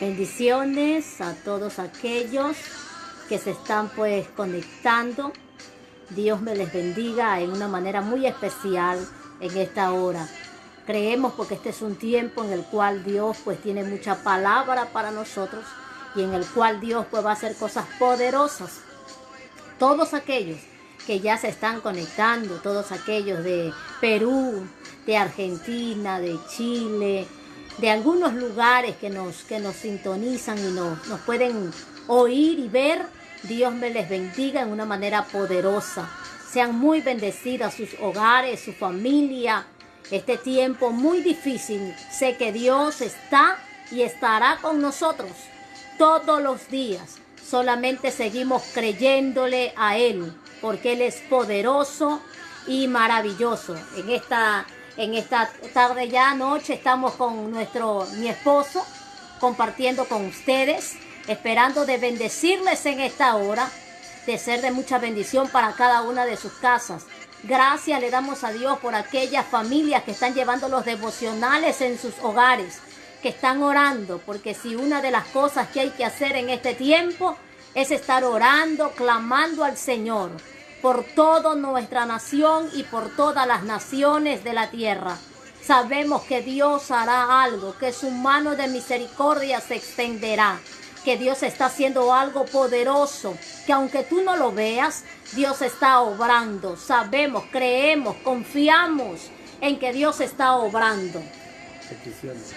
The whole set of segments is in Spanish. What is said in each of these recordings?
Bendiciones a todos aquellos que se están pues conectando. Dios me les bendiga en una manera muy especial en esta hora. Creemos porque este es un tiempo en el cual Dios pues tiene mucha palabra para nosotros y en el cual Dios pues va a hacer cosas poderosas. Todos aquellos que ya se están conectando, todos aquellos de Perú, de Argentina, de Chile, de algunos lugares que nos sintonizan y nos pueden oír y ver, Dios me les bendiga en una manera poderosa. Sean muy bendecidas sus hogares, su familia. Este tiempo muy difícil, sé que Dios está y estará con nosotros todos los días. Solamente seguimos creyéndole a Él, porque Él es poderoso y maravilloso. En esta tarde ya noche estamos con mi esposo, compartiendo con ustedes, esperando de bendecirles en esta hora, de ser de mucha bendición para cada una de sus casas. Gracias le damos a Dios por aquellas familias que están llevando los devocionales en sus hogares, que están orando, porque si una de las cosas que hay que hacer en este tiempo es estar orando, clamando al Señor por toda nuestra nación y por todas las naciones de la tierra. Sabemos que Dios hará algo, que su mano de misericordia se extenderá, que Dios está haciendo algo poderoso, que aunque tú no lo veas, Dios está obrando. Sabemos, creemos, confiamos en que Dios está obrando. Peticiones.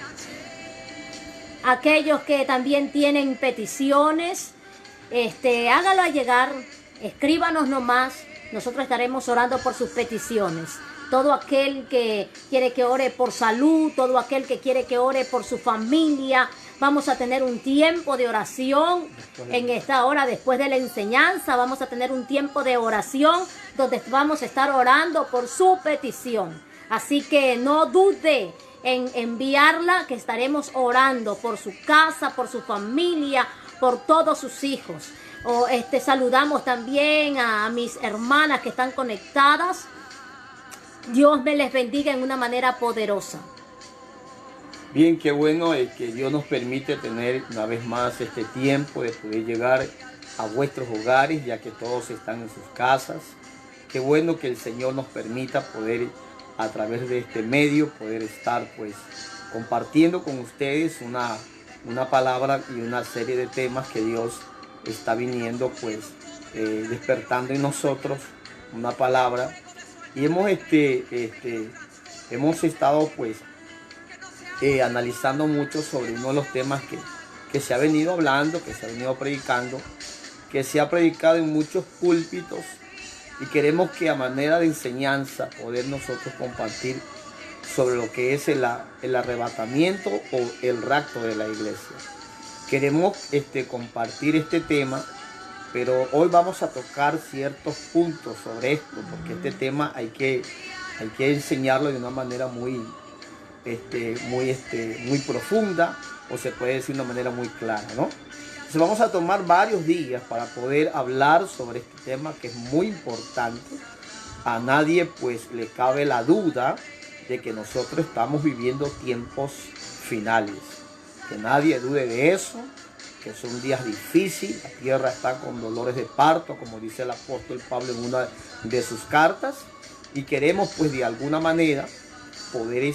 Aquellos que también tienen peticiones, hágalo llegar, escríbanos nomás, nosotros estaremos orando por sus peticiones. Todo aquel que quiere que ore por salud, todo aquel que quiere que ore por su familia, vamos a tener un tiempo de oración en esta hora. Después de la enseñanza vamos a tener un tiempo de oración donde vamos a estar orando por su petición. Así que no dude en enviarla, que estaremos orando por su casa, por su familia, por todos sus hijos. Saludamos también a mis hermanas que están conectadas. Dios me les bendiga en una manera poderosa. Bien, qué bueno que Dios nos permite tener una vez más este tiempo de poder llegar a vuestros hogares, ya que todos están en sus casas. Qué bueno que el Señor nos permita poder, a través de este medio, poder estar pues compartiendo con ustedes una palabra y una serie de temas que Dios está viniendo pues despertando en nosotros una palabra. Y hemos estado pues analizando mucho sobre uno de los temas que se ha venido hablando, que se ha venido predicando, que se ha predicado en muchos púlpitos, y queremos que a manera de enseñanza poder nosotros compartir sobre lo que es el arrebatamiento o el rapto de la iglesia. Queremos compartir este tema, pero hoy vamos a tocar ciertos puntos sobre esto, porque este tema hay que enseñarlo de una manera muy profunda, o se puede decir de una manera muy clara, ¿no? Entonces vamos a tomar varios días para poder hablar sobre este tema, que es muy importante. A nadie pues le cabe la duda de que nosotros estamos viviendo tiempos finales. Que nadie dude de eso, que son días difíciles. La tierra está con dolores de parto, como dice el apóstol Pablo en una de sus cartas. Y queremos pues de alguna manera poder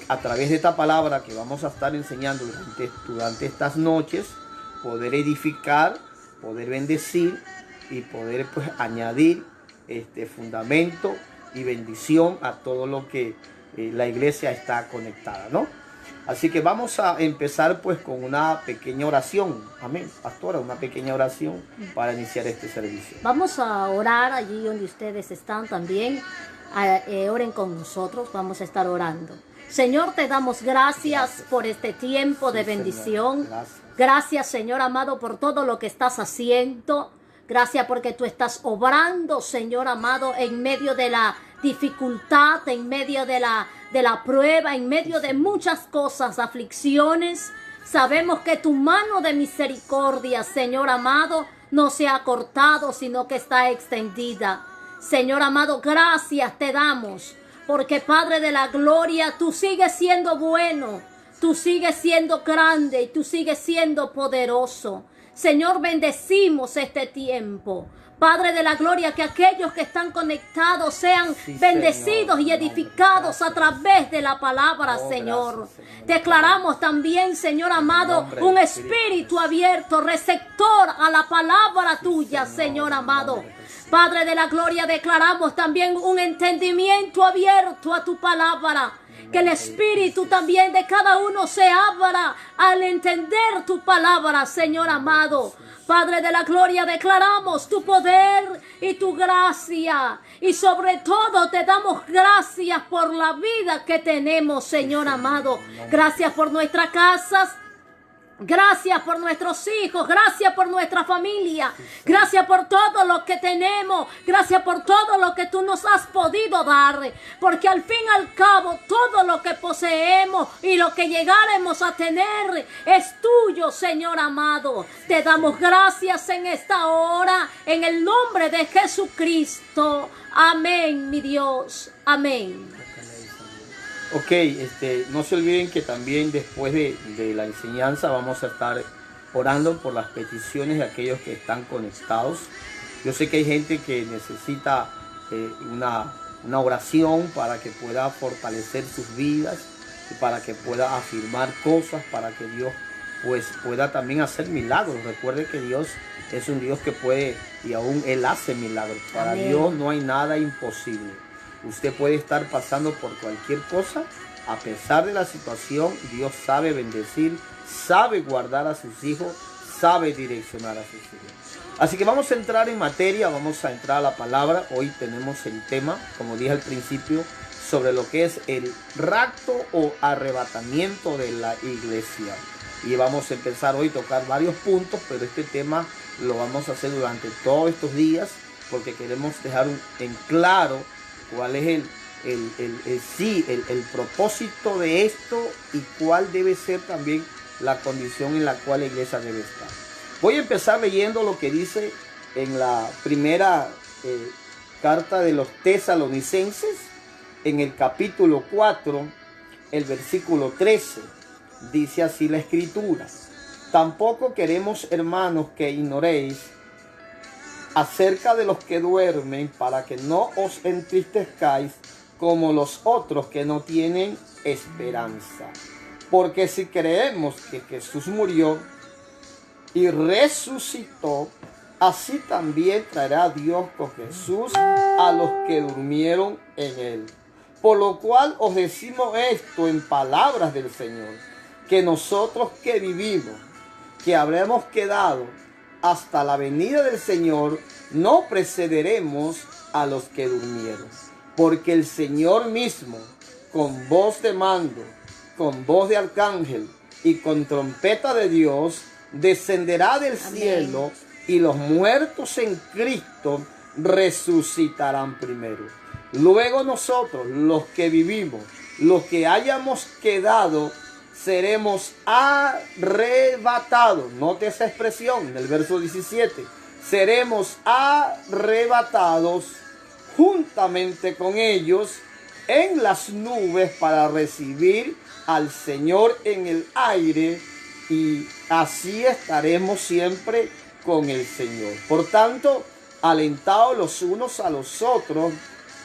a través de esta palabra que vamos a estar enseñando durante estas noches, poder edificar, poder bendecir y poder pues añadir fundamento y bendición a todo lo que la iglesia está conectada, ¿no? Así que vamos a empezar pues con una pequeña oración. Amén, pastora, una pequeña oración para iniciar este servicio. Vamos a orar allí donde ustedes están también. Oren con nosotros, vamos a estar orando. Señor, te damos gracias por este tiempo de bendición. Gracias, Señor amado, por todo lo que estás haciendo. Gracias porque tú estás obrando, Señor amado, en medio de la dificultad, en medio de la prueba, en medio de muchas cosas, aflicciones. Sabemos que tu mano de misericordia, Señor amado, no se ha cortado, sino que está extendida. Señor amado, gracias te damos, porque Padre de la gloria, tú sigues siendo bueno. Tú sigues siendo grande y tú sigues siendo poderoso. Señor, bendecimos este tiempo. Padre de la gloria, que aquellos que están conectados sean bendecidos y edificados a través de la palabra, Señor. Declaramos también, Señor amado, un espíritu abierto, receptor a la palabra tuya, Señor amado. Padre de la gloria, declaramos también un entendimiento abierto a tu palabra. Que el espíritu también de cada uno se abra al entender tu palabra, Señor amado. Padre de la gloria, declaramos tu poder y tu gracia. Y sobre todo te damos gracias por la vida que tenemos, Señor amado. Gracias por nuestras casas. Gracias por nuestros hijos, gracias por nuestra familia, gracias por todo lo que tenemos, gracias por todo lo que tú nos has podido dar, porque al fin y al cabo todo lo que poseemos y lo que llegaremos a tener es tuyo, Señor amado. Te damos gracias en esta hora, en el nombre de Jesucristo. Amén, mi Dios, amén. Ok, no se olviden que también después de la enseñanza vamos a estar orando por las peticiones de aquellos que están conectados. Yo sé que hay gente que necesita una oración para que pueda fortalecer sus vidas y para que pueda afirmar cosas, para que Dios pues pueda también hacer milagros. Recuerde que Dios es un Dios que puede y aún Él hace milagros. Para Amén. Dios no hay nada imposible. Usted puede estar pasando por cualquier cosa, a pesar de la situación, Dios sabe bendecir, sabe guardar a sus hijos, sabe direccionar a sus hijos. Así que vamos a entrar en materia, vamos a entrar a la palabra. Hoy tenemos el tema, como dije al principio, sobre lo que es el rapto o arrebatamiento de la iglesia. Y vamos a empezar hoy a tocar varios puntos, pero este tema lo vamos a hacer durante todos estos días, porque queremos dejar en claro cuál es el propósito de esto y cuál debe ser también la condición en la cual la iglesia debe estar. Voy a empezar leyendo lo que dice en la primera carta de los Tesalonicenses, en el capítulo 4, el versículo 13. Dice así la escritura: tampoco queremos, hermanos, que ignoréis acerca de los que duermen, para que no os entristezcáis como los otros que no tienen esperanza. Porque si creemos que Jesús murió y resucitó, así también traerá Dios con Jesús a los que durmieron en él. Por lo cual os decimos esto en palabras del Señor, que nosotros que vivimos, que habremos quedado hasta la venida del Señor, no precederemos a los que durmieron. Porque el Señor mismo, con voz de mando, con voz de arcángel y con trompeta de Dios, descenderá del cielo, y los muertos en Cristo resucitarán primero. Luego nosotros, los que vivimos, los que hayamos quedado, seremos arrebatados. Note esa expresión en el verso 17. Seremos arrebatados juntamente con ellos en las nubes para recibir al Señor en el aire, y así estaremos siempre con el Señor. Por tanto, alentados los unos a los otros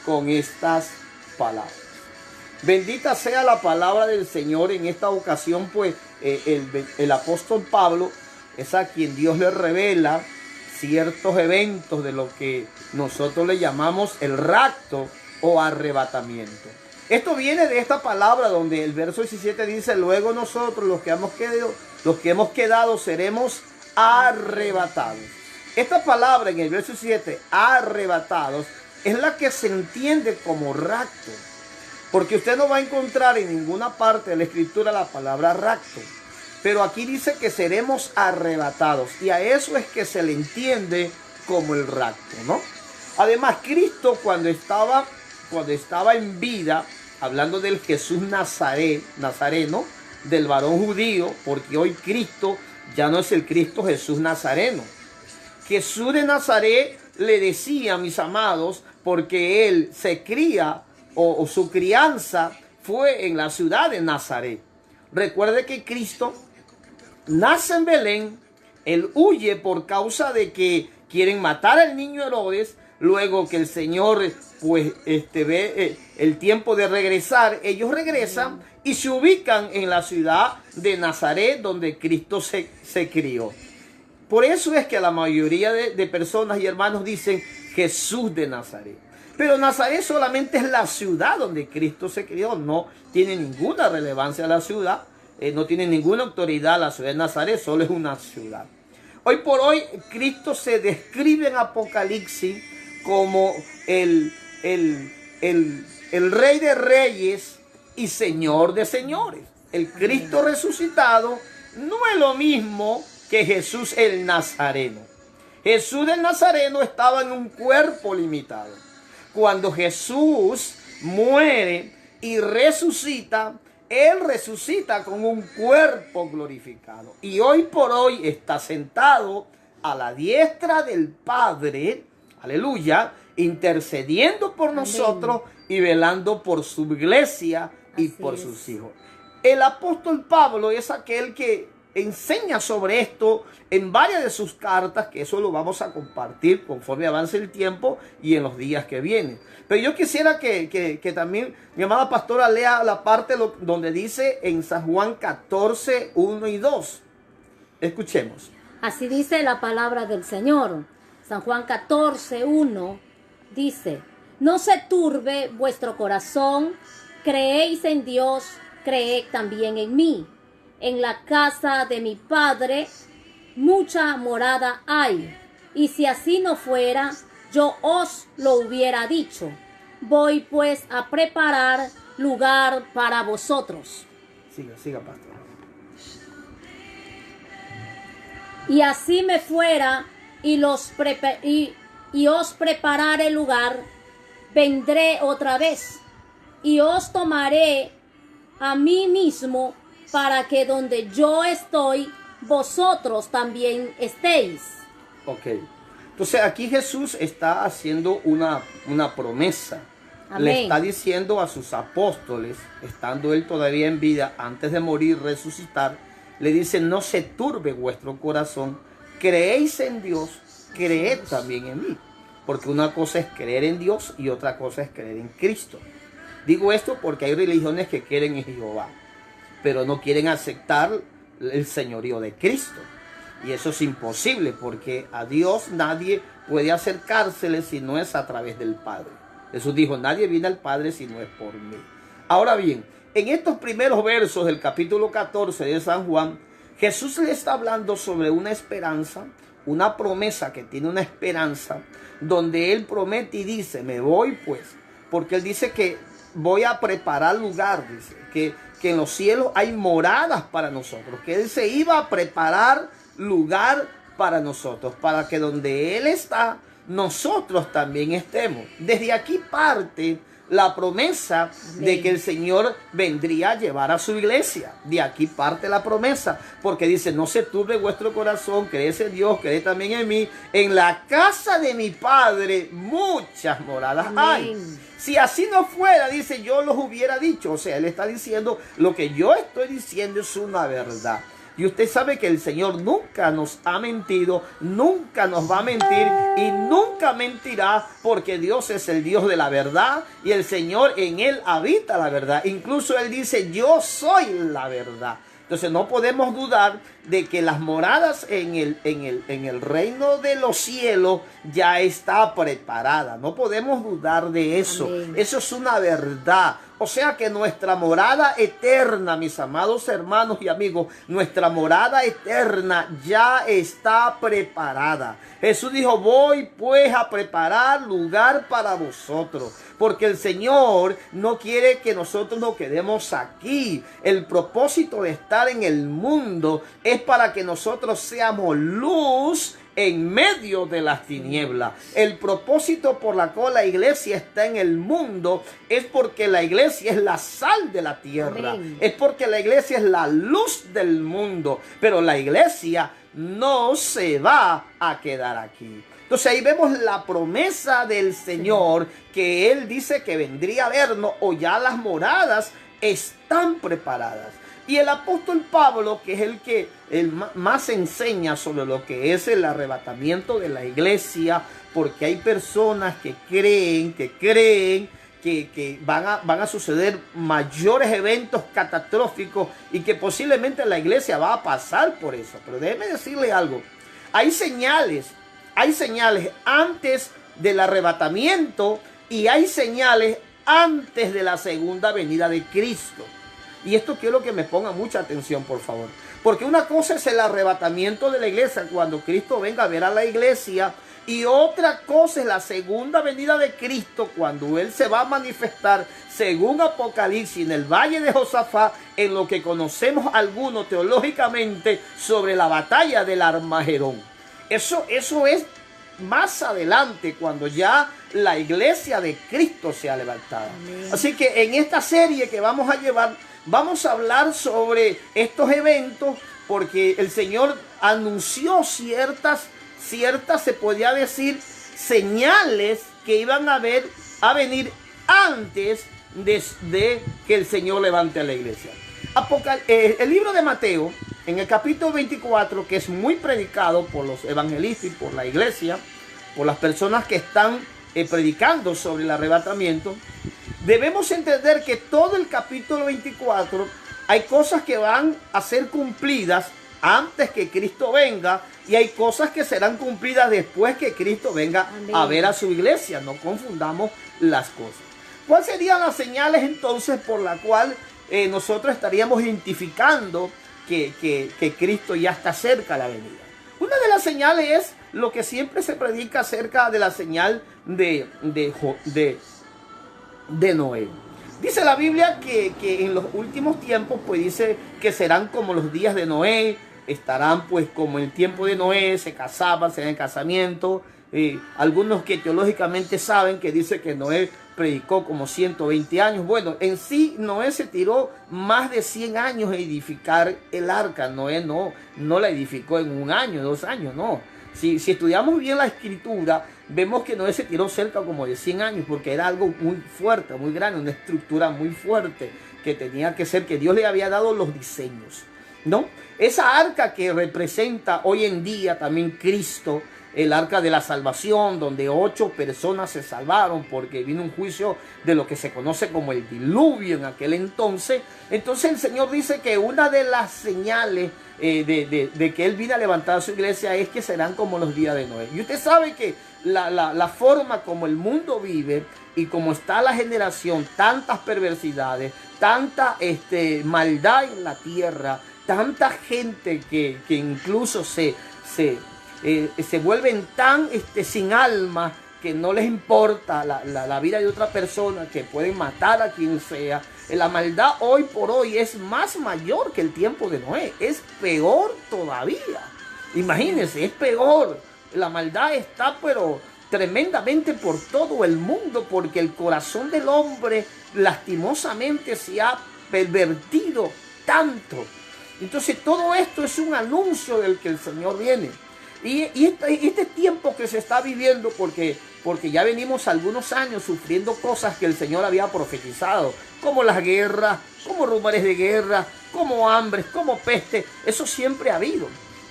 con estas palabras. Bendita sea la palabra del Señor. En esta ocasión, pues, el apóstol Pablo es a quien Dios le revela ciertos eventos de lo que nosotros le llamamos el rapto o arrebatamiento. Esto viene de esta palabra donde el verso 17 dice: luego nosotros, los que hemos quedado seremos arrebatados. Esta palabra en el verso 17, arrebatados, es la que se entiende como rapto. Porque usted no va a encontrar en ninguna parte de la escritura la palabra rapto. Pero aquí dice que seremos arrebatados. Y a eso es que se le entiende como el rapto, ¿no? Además, Cristo cuando estaba en vida, hablando del Jesús nazareno, del varón judío, porque hoy Cristo ya no es el Cristo Jesús nazareno. Jesús de Nazaret le decía, mis amados, porque él se cría, o su crianza fue en la ciudad de Nazaret. Recuerde que Cristo nace en Belén, él huye por causa de que quieren matar al niño Herodes. Luego que el Señor pues ve el tiempo de regresar, ellos regresan y se ubican en la ciudad de Nazaret, donde Cristo se crió. Por eso es que la mayoría de personas y hermanos dicen Jesús de Nazaret. Pero Nazaret solamente es la ciudad donde Cristo se crió. No tiene ninguna relevancia la ciudad. No tiene ninguna autoridad la ciudad de Nazaret. Solo es una ciudad. Hoy por hoy Cristo se describe en Apocalipsis como el Rey de Reyes y Señor de Señores. El Cristo resucitado no es lo mismo que Jesús el Nazareno. Jesús el Nazareno estaba en un cuerpo limitado. Cuando Jesús muere y resucita, Él resucita con un cuerpo glorificado. Y hoy por hoy está sentado a la diestra del Padre, aleluya, intercediendo por nosotros y velando por su iglesia y por sus hijos. El apóstol Pablo es aquel que enseña sobre esto en varias de sus cartas, que eso lo vamos a compartir conforme avance el tiempo y en los días que vienen. Pero yo quisiera que también mi amada pastora lea la parte donde dice en San Juan 14, 1 y 2. Escuchemos. Así dice la palabra del Señor. San Juan 14, 1 dice: no se turbe vuestro corazón, creéis en Dios, creed también en mí. En la casa de mi Padre mucha morada hay, y si así no fuera, yo os lo hubiera dicho. Voy pues a preparar lugar para vosotros. Siga, pastor. Y así me fuera y os prepararé lugar, vendré otra vez y os tomaré a mí mismo, para que donde yo estoy, vosotros también estéis. Ok. Entonces aquí Jesús está haciendo una promesa. Amén. Le está diciendo a sus apóstoles, estando él todavía en vida, antes de morir, resucitar, le dice: no se turbe vuestro corazón, creéis en Dios, creed también en mí. Porque una cosa es creer en Dios y otra cosa es creer en Cristo. Digo esto porque hay religiones que quieren en Jehová, pero no quieren aceptar el señorío de Cristo. Y eso es imposible, porque a Dios nadie puede acercársele si no es a través del Padre. Jesús dijo: nadie viene al Padre si no es por mí. Ahora bien, en estos primeros versos del capítulo 14 de San Juan, Jesús le está hablando sobre una esperanza, una promesa que tiene una esperanza, donde Él promete y dice: me voy pues, porque Él dice que voy a preparar lugar, dice, que en los cielos hay moradas para nosotros, que Él se iba a preparar lugar para nosotros, para que donde Él está, nosotros también estemos. Desde aquí parte la promesa de que el Señor vendría a llevar a su iglesia. De aquí parte la promesa, porque dice: no se turbe vuestro corazón, creed en Dios, creed también en mí. En la casa de mi Padre muchas moradas hay. Si así no fuera, dice, yo los hubiera dicho. O sea, Él está diciendo: lo que yo estoy diciendo es una verdad. Y usted sabe que el Señor nunca nos ha mentido, nunca nos va a mentir y nunca mentirá, porque Dios es el Dios de la verdad y el Señor, en Él habita la verdad. Incluso Él dice: yo soy la verdad. Entonces no podemos dudar de que las moradas en el reino de los cielos ya está preparada. No podemos dudar de eso. Amén. Eso es una verdad. O sea que nuestra morada eterna, mis amados hermanos y amigos, nuestra morada eterna ya está preparada. Jesús dijo: voy pues a preparar lugar para vosotros. Porque el Señor no quiere que nosotros nos quedemos aquí. El propósito de estar en el mundo es para que nosotros seamos luz en medio de las tinieblas. El propósito por la cual la iglesia está en el mundo es porque la iglesia es la sal de la tierra. Amén. Es porque la iglesia es la luz del mundo. Pero la iglesia no se va a quedar aquí. Entonces ahí vemos la promesa del Señor, que Él dice que vendría a vernos, o ya las moradas están preparadas. Y el apóstol Pablo, que es el que más enseña sobre lo que es el arrebatamiento de la iglesia, porque hay personas que creen que van a suceder mayores eventos catastróficos y que posiblemente la iglesia va a pasar por eso. Pero déjeme decirle algo, hay señales antes del arrebatamiento y hay señales antes de la segunda venida de Cristo. Y esto quiero que me ponga mucha atención, por favor. Porque una cosa es el arrebatamiento de la iglesia, cuando Cristo venga a ver a la iglesia. Y otra cosa es la segunda venida de Cristo, cuando Él se va a manifestar, según Apocalipsis, en el valle de Josafat, en lo que conocemos algunos teológicamente sobre la batalla del Armagedón. Eso es más adelante, cuando ya la iglesia de Cristo sea levantada. Amén. Así que en esta serie que vamos a llevar, vamos a hablar sobre estos eventos, porque el Señor anunció ciertas, se podría decir, señales que iban a venir antes de que el Señor levante a la iglesia. El libro de Mateo, en el capítulo 24, que es muy predicado por los evangelistas y por la iglesia, por las personas que están predicando sobre el arrebatamiento, debemos entender que todo el capítulo 24 hay cosas que van a ser cumplidas antes que Cristo venga y hay cosas que serán cumplidas después que Cristo venga. Amén. A ver a su iglesia. No confundamos las cosas. ¿Cuáles serían las señales entonces por la cual nosotros estaríamos identificando que Cristo ya está cerca de la venida? Una de las señales es lo que siempre se predica acerca de la señal de Noé. Dice la Biblia que en los últimos tiempos, pues dice que serán como los días de Noé, estarán pues como en el tiempo de Noé, se casaban, se dan casamiento. Algunos que teológicamente saben que dice que Noé predicó como 120 años. Bueno, en sí Noé se tiró más de 100 años a edificar el arca. Noé no la edificó en 1 año, 2 años, no. Si estudiamos bien la escritura, vemos que Noé se tiró cerca como de 100 años, porque era algo muy fuerte, muy grande, una estructura muy fuerte, que tenía que ser, que Dios le había dado los diseños, ¿no? Esa arca que representa hoy en día también Cristo, el arca de la salvación, donde 8 personas se salvaron porque vino un juicio de lo que se conoce como el diluvio en aquel entonces. Entonces el Señor dice que una de las señales de que Él vino a levantar a su iglesia es que serán como los días de Noé. Y usted sabe que la forma como el mundo vive y como está la generación, tantas perversidades, tanta maldad en la tierra, tanta gente que incluso se vuelven tan sin alma, que no les importa la vida de otra persona, que pueden matar a quien sea. La maldad hoy por hoy es más mayor que el tiempo de Noé, es peor todavía. Imagínense, es peor. La maldad está pero tremendamente por todo el mundo, porque el corazón del hombre lastimosamente se ha pervertido tanto. Entonces todo esto es un anuncio del que el Señor viene. Y este tiempo que se está viviendo, porque ya venimos algunos años sufriendo cosas que el Señor había profetizado, como las guerras, como rumores de guerra, como hambres, como peste, eso siempre ha habido.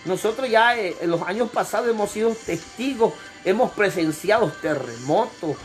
Nosotros ya en los años pasados hemos sido testigos, hemos presenciado terremotos,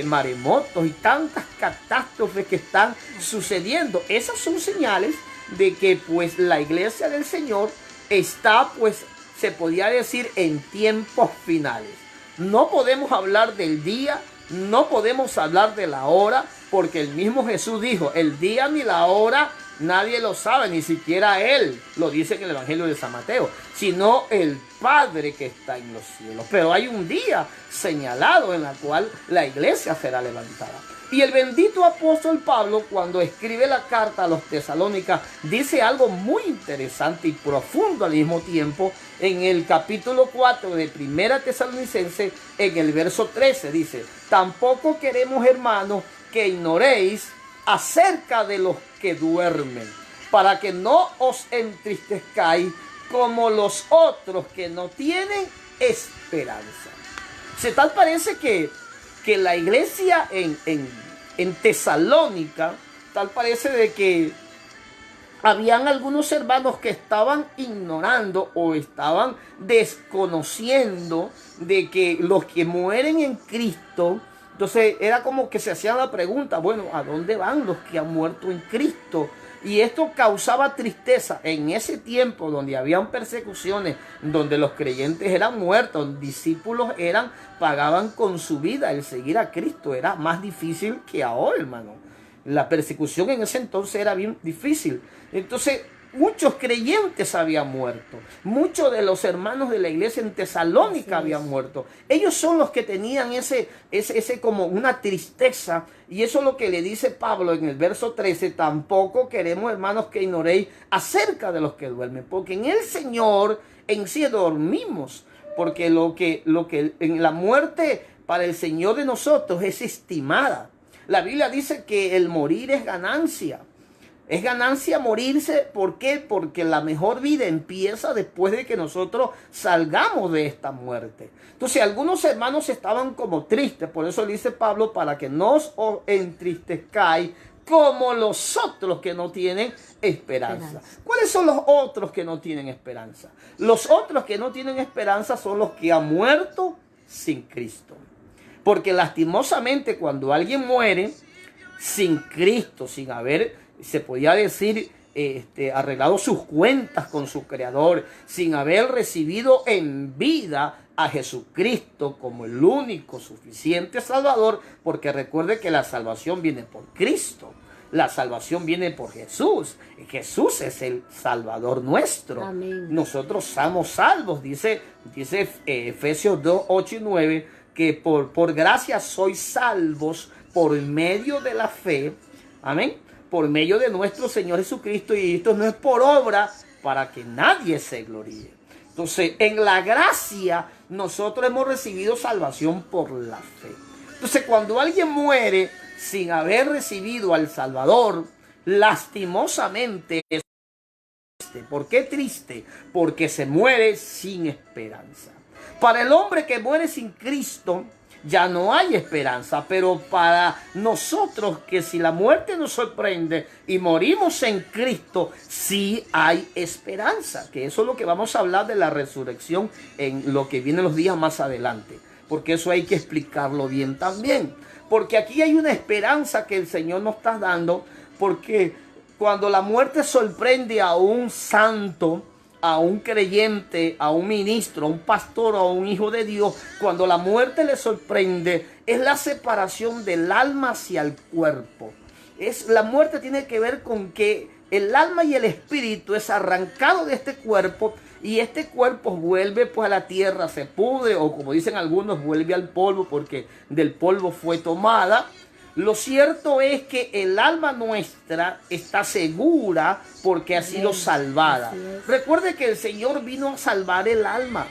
maremotos y tantas catástrofes que están sucediendo. Esas son señales de que pues la iglesia del Señor está pues, se podría decir, en tiempos finales. No podemos hablar del día, no podemos hablar de la hora, porque el mismo Jesús dijo, el día ni la hora nadie lo sabe, ni siquiera Él, lo dice en el Evangelio de San Mateo, sino el Padre que está en los cielos. Pero hay un día señalado en el cual la iglesia será levantada. Y el bendito apóstol Pablo, cuando escribe la carta a los Tesalónicas, dice algo muy interesante y profundo al mismo tiempo. En el capítulo 4 de Primera Tesalonicense, en el verso 13, dice: tampoco queremos, hermanos, que ignoréis acerca de los que duermen, para que no os entristezcáis como los otros que no tienen esperanza. Se tal parece que la iglesia en Tesalónica, tal parece de que habían algunos hermanos que estaban ignorando o estaban desconociendo de que los que mueren en Cristo, entonces era como que se hacían la pregunta, bueno, ¿a dónde van los que han muerto en Cristo? Y esto causaba tristeza en ese tiempo donde habían persecuciones, donde los creyentes eran muertos, discípulos pagaban con su vida. El seguir a Cristo era más difícil que ahora, hermano. La persecución en ese entonces era bien difícil. Entonces, muchos creyentes habían muerto. Muchos de los hermanos de la iglesia en Tesalónica habían muerto. Ellos son los que tenían ese como una tristeza. Y eso es lo que le dice Pablo en el verso 13. Tampoco queremos, hermanos, que ignoréis acerca de los que duermen. Porque en el Señor en sí dormimos. Porque lo que en la muerte para el Señor de nosotros es estimada. La Biblia dice que el morir es ganancia. Es ganancia morirse. ¿Por qué? Porque la mejor vida empieza después de que nosotros salgamos de esta muerte. Entonces algunos hermanos estaban como tristes. Por eso le dice Pablo, para que no os entristezcáis como los otros que no tienen esperanza. ¿Cuáles son los otros que no tienen esperanza? Los otros que no tienen esperanza son los que han muerto sin Cristo. Porque lastimosamente cuando alguien muere sin Cristo, sin haber, se podía decir, arreglado sus cuentas con su Creador, sin haber recibido en vida a Jesucristo como el único suficiente Salvador, porque recuerde que la salvación viene por Cristo. La salvación viene por Jesús. Jesús es el Salvador nuestro. Amén. Nosotros somos salvos, dice Efesios 2, 8 y 9, que por gracia sois salvos por medio de la fe. Amén. Por medio de nuestro Señor Jesucristo. Y esto no es por obra para que nadie se gloríe. Entonces, en la gracia nosotros hemos recibido salvación por la fe. Entonces, cuando alguien muere sin haber recibido al Salvador, lastimosamente es triste. ¿Por qué triste? Porque se muere sin esperanza. Para el hombre que muere sin Cristo ya no hay esperanza, pero para nosotros que si la muerte nos sorprende y morimos en Cristo, sí hay esperanza, que eso es lo que vamos a hablar de la resurrección en lo que viene los días más adelante, porque eso hay que explicarlo bien también, porque aquí hay una esperanza que el Señor nos está dando, porque cuando la muerte sorprende a un santo, a un creyente, a un ministro, a un pastor, a un hijo de Dios, cuando la muerte le sorprende, es la separación del alma hacia el cuerpo. La muerte tiene que ver con que el alma y el espíritu es arrancado de este cuerpo y este cuerpo vuelve pues a la tierra, se pudre o como dicen algunos, vuelve al polvo porque del polvo fue tomada. Lo cierto es que el alma nuestra está segura porque ha sido salvada. Recuerde que el Señor vino a salvar el alma.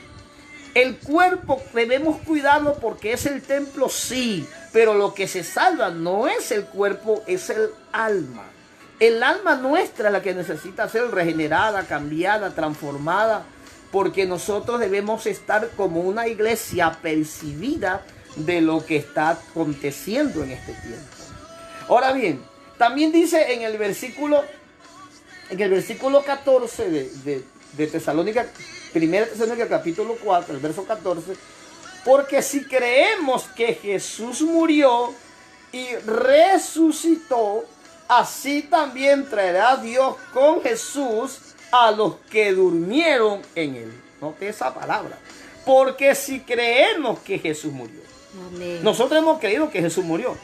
El cuerpo debemos cuidarlo porque es el templo, sí, pero lo que se salva no es el cuerpo, es el alma. El alma nuestra es la que necesita ser regenerada, cambiada, transformada, porque nosotros debemos estar como una iglesia apercibida de lo que está aconteciendo en este tiempo. Ahora bien, también dice en el versículo 14 de Tesalónica, 1 Tesalónica capítulo 4, el verso 14, porque si creemos que Jesús murió y resucitó, así también traerá Dios con Jesús a los que durmieron en él. Note esa palabra. Porque si creemos que Jesús murió. Amén. Nosotros hemos creído que Jesús murió.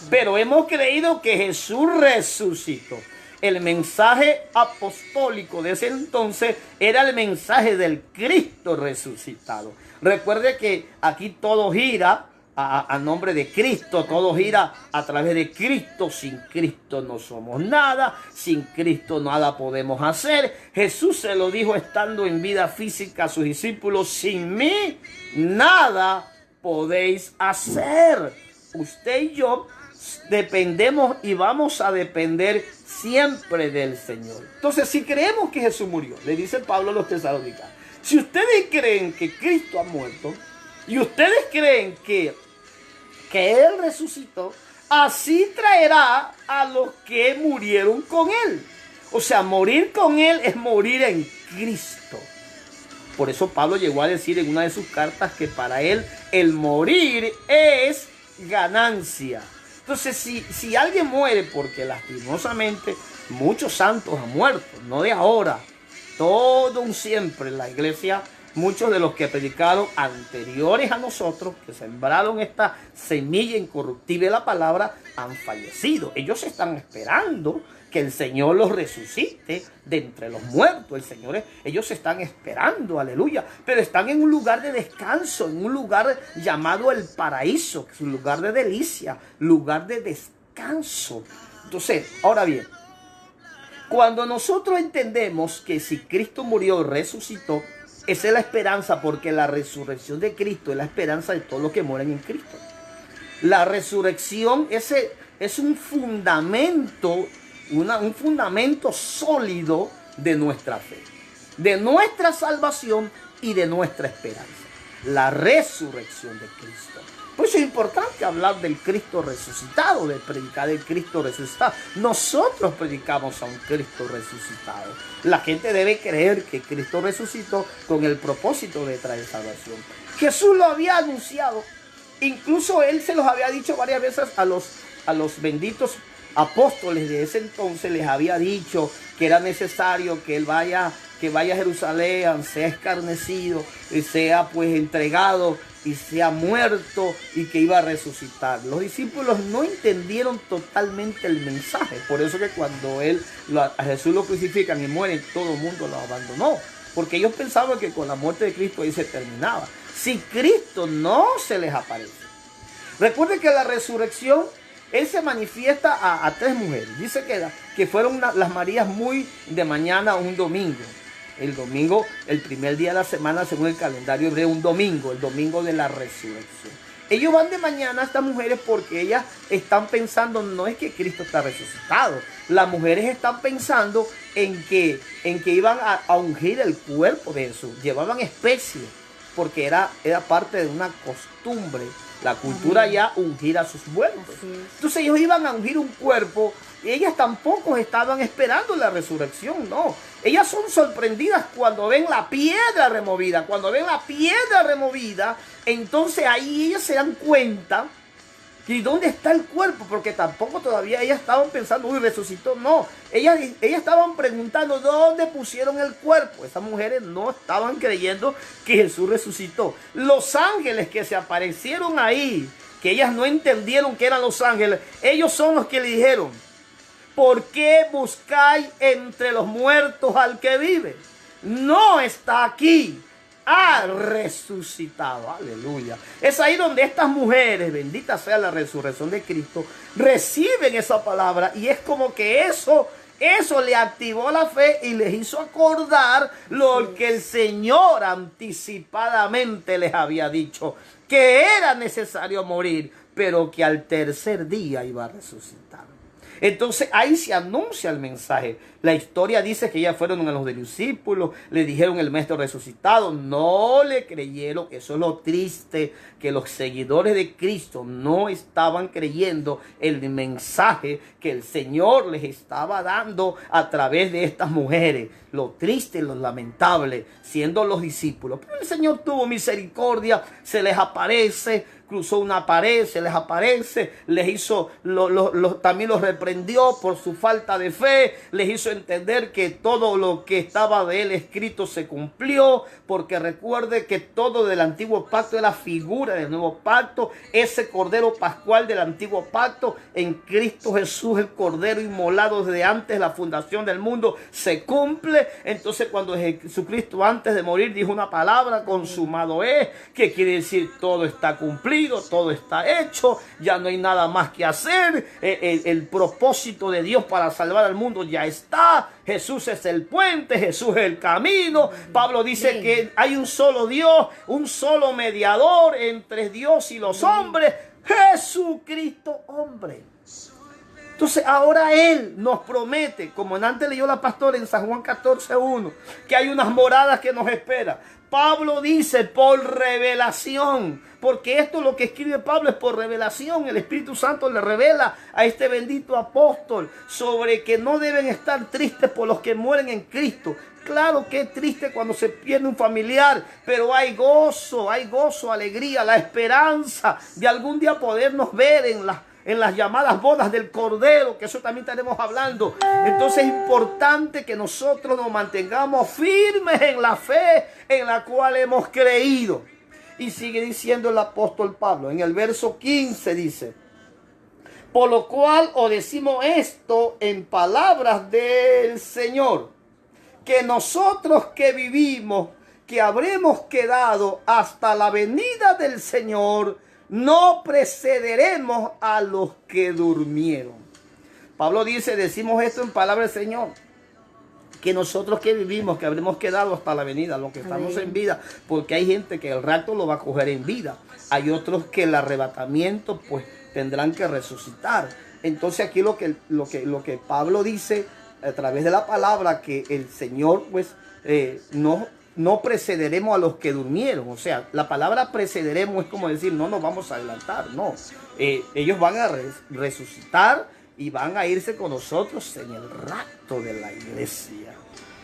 Pero hemos creído que Jesús resucitó. El mensaje apostólico de ese entonces era el mensaje del Cristo resucitado. Recuerde que aquí todo gira a nombre de Cristo, todo gira a través de Cristo. Sin Cristo no somos nada, sin Cristo nada podemos hacer. Jesús se lo dijo estando en vida física a sus discípulos: sin mí nada podéis hacer. Usted y yo dependemos y vamos a depender siempre del Señor. Entonces, si creemos que Jesús murió, le dice Pablo a los tesalonicenses, si ustedes creen que Cristo ha muerto y ustedes creen que Él resucitó, así traerá a los que murieron con Él. O sea, morir con Él es morir en Cristo. Por eso Pablo llegó a decir en una de sus cartas que para él el morir es ganancia. Entonces, si alguien muere, porque lastimosamente muchos santos han muerto, no de ahora, todo un siempre en la iglesia, muchos de los que predicaron anteriores a nosotros, que sembraron esta semilla incorruptible de la palabra, han fallecido. Ellos están esperando que el Señor los resucite de entre los muertos. Ellos están esperando, aleluya, pero están en un lugar de descanso, en un lugar llamado el paraíso, que es un lugar de delicia, lugar de descanso. Entonces, ahora bien, cuando nosotros entendemos que si Cristo murió y resucitó, esa es la esperanza, porque la resurrección de Cristo es la esperanza de todos los que mueren en Cristo. La resurrección es un fundamento, un fundamento sólido de nuestra fe, de nuestra salvación y de nuestra esperanza. La resurrección de Cristo. Por eso es importante hablar del Cristo resucitado, de predicar del Cristo resucitado. Nosotros predicamos a un Cristo resucitado. La gente debe creer que Cristo resucitó con el propósito de traer salvación. Jesús lo había anunciado. Incluso Él se los había dicho varias veces a los benditos apóstoles de ese entonces. Les había dicho que era necesario que vaya a Jerusalén, sea escarnecido, y sea pues entregado y sea muerto, y que iba a resucitar. Los discípulos no entendieron totalmente el mensaje. Por eso que cuando a Jesús lo crucifican y mueren, todo el mundo lo abandonó, porque ellos pensaban que con la muerte de Cristo ahí se terminaba. Si Cristo no se les aparece. Recuerden que la resurrección, Él se manifiesta a 3 mujeres. Dice que fueron las Marías muy de mañana un domingo. El domingo, el primer día de la semana, según el calendario hebreo, un domingo, el domingo de la resurrección. Ellos van de mañana, estas mujeres, porque ellas están pensando, no es que Cristo está resucitado. Las mujeres están pensando en que iban a ungir el cuerpo de Jesús. Llevaban especies, porque era parte de una costumbre. La cultura ya ungir a sus muertos. Entonces ellos iban a ungir un cuerpo y ellas tampoco estaban esperando la resurrección, no. Ellas son sorprendidas cuando ven la piedra removida. Cuando ven la piedra removida, entonces ahí ellas se dan cuenta ¿y dónde está el cuerpo? Porque tampoco todavía ellas estaban pensando, uy, resucitó. No, ellas estaban preguntando dónde pusieron el cuerpo. Esas mujeres no estaban creyendo que Jesús resucitó. Los ángeles que se aparecieron ahí, que ellas no entendieron que eran los ángeles, ellos son los que le dijeron, ¿por qué buscáis entre los muertos al que vive? No está aquí. Ha resucitado, aleluya. Es ahí donde estas mujeres, bendita sea la resurrección de Cristo, reciben esa palabra, y es como que eso le activó la fe y les hizo acordar lo que el Señor anticipadamente les había dicho, que era necesario morir, pero que al tercer día iba a resucitar. Entonces ahí se anuncia el mensaje. La historia dice que ellas fueron a los discípulos, le dijeron el maestro resucitado, no le creyeron. Eso es lo triste, que los seguidores de Cristo no estaban creyendo el mensaje que el Señor les estaba dando a través de estas mujeres. Lo triste, lo lamentable, siendo los discípulos. Pero el Señor tuvo misericordia, se les aparece, cruzó una pared, se les aparece, les hizo, también los reprendió por su falta de fe, les hizo entender que todo lo que estaba de él escrito se cumplió, porque recuerde que todo del antiguo pacto es la figura del nuevo pacto. Ese cordero pascual del antiguo pacto, en Cristo Jesús, el cordero inmolado desde antes de la fundación del mundo, se cumple. Entonces cuando Jesucristo antes de morir dijo una palabra, consumado es, que quiere decir todo está cumplido, todo está hecho, ya no hay nada más que hacer. El propósito de Dios para salvar al mundo ya está. Jesús es el puente, Jesús es el camino. Pablo dice que hay un solo Dios, un solo mediador entre Dios y los hombres, Jesucristo hombre. Entonces ahora Él nos promete, como antes leyó la pastora en San Juan 14:1, que hay unas moradas que nos esperan. Pablo dice por revelación, porque esto lo que escribe Pablo es por revelación. El Espíritu Santo le revela a este bendito apóstol sobre que no deben estar tristes por los que mueren en Cristo. Claro que es triste cuando se pierde un familiar, pero hay gozo, alegría, la esperanza de algún día podernos ver en las llamadas bodas del Cordero, que eso también estaremos hablando. Entonces es importante que nosotros nos mantengamos firmes en la fe en la cual hemos creído. Y sigue diciendo el apóstol Pablo, en el verso 15 dice: por lo cual os decimos esto en palabras del Señor, que nosotros que vivimos, que habremos quedado hasta la venida del Señor, no precederemos a los que durmieron. Pablo dice, decimos esto en palabras del Señor, que nosotros que vivimos, que habremos quedado hasta la venida, los que estamos en vida, porque hay gente que el rapto lo va a coger en vida, hay otros que el arrebatamiento pues tendrán que resucitar. Entonces aquí lo que Pablo dice a través de la palabra, que el Señor pues no precederemos a los que durmieron. O sea, la palabra precederemos es como decir, no nos vamos a adelantar, no. Ellos van a resucitar y van a irse con nosotros en el rapto de la iglesia.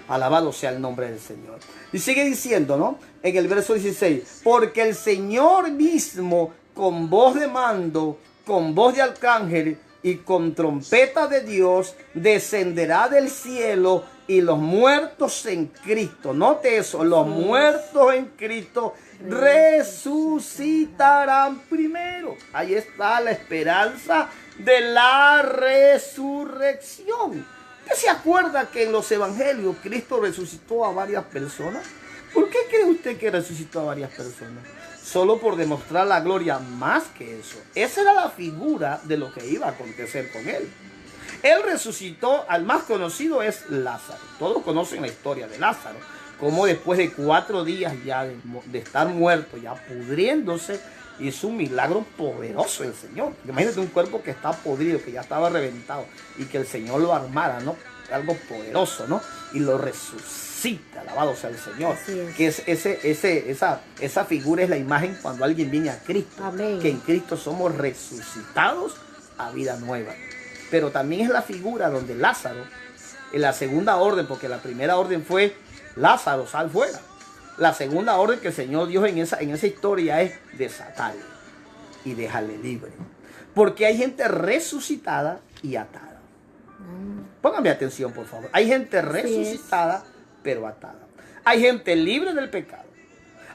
Alabado sea el nombre del Señor. Y sigue diciendo, ¿no? En el verso 16, porque el Señor mismo, con voz de mando, con voz de arcángel y con trompeta de Dios, descenderá del cielo, y los muertos en Cristo, note eso, los muertos en Cristo resucitarán primero. Ahí está la esperanza de la resurrección. ¿Usted se acuerda que en los evangelios Cristo resucitó a varias personas? ¿Por qué cree usted que resucitó a varias personas? Solo por demostrar la gloria, más que eso. Esa era la figura de lo que iba a acontecer con él. Él resucitó, al más conocido es Lázaro. Todos conocen la historia de Lázaro. Como después de 4 días ya de estar muerto, ya pudriéndose, hizo un milagro poderoso el Señor. Imagínate un cuerpo que está podrido, que ya estaba reventado, y que el Señor lo armara, ¿no? Algo poderoso, ¿no? Y lo resucita, alabado sea el Señor. Que esa figura es la imagen cuando alguien viene a Cristo. Amén. Que en Cristo somos resucitados a vida nueva. Pero también es la figura donde Lázaro, en la segunda orden, porque la primera orden fue Lázaro, sal fuera. La segunda orden que el Señor dio en esa historia es desatarle y dejarle libre. Porque hay gente resucitada y atada. Pónganme atención, por favor. Hay gente resucitada, pero atada. Hay gente libre del pecado.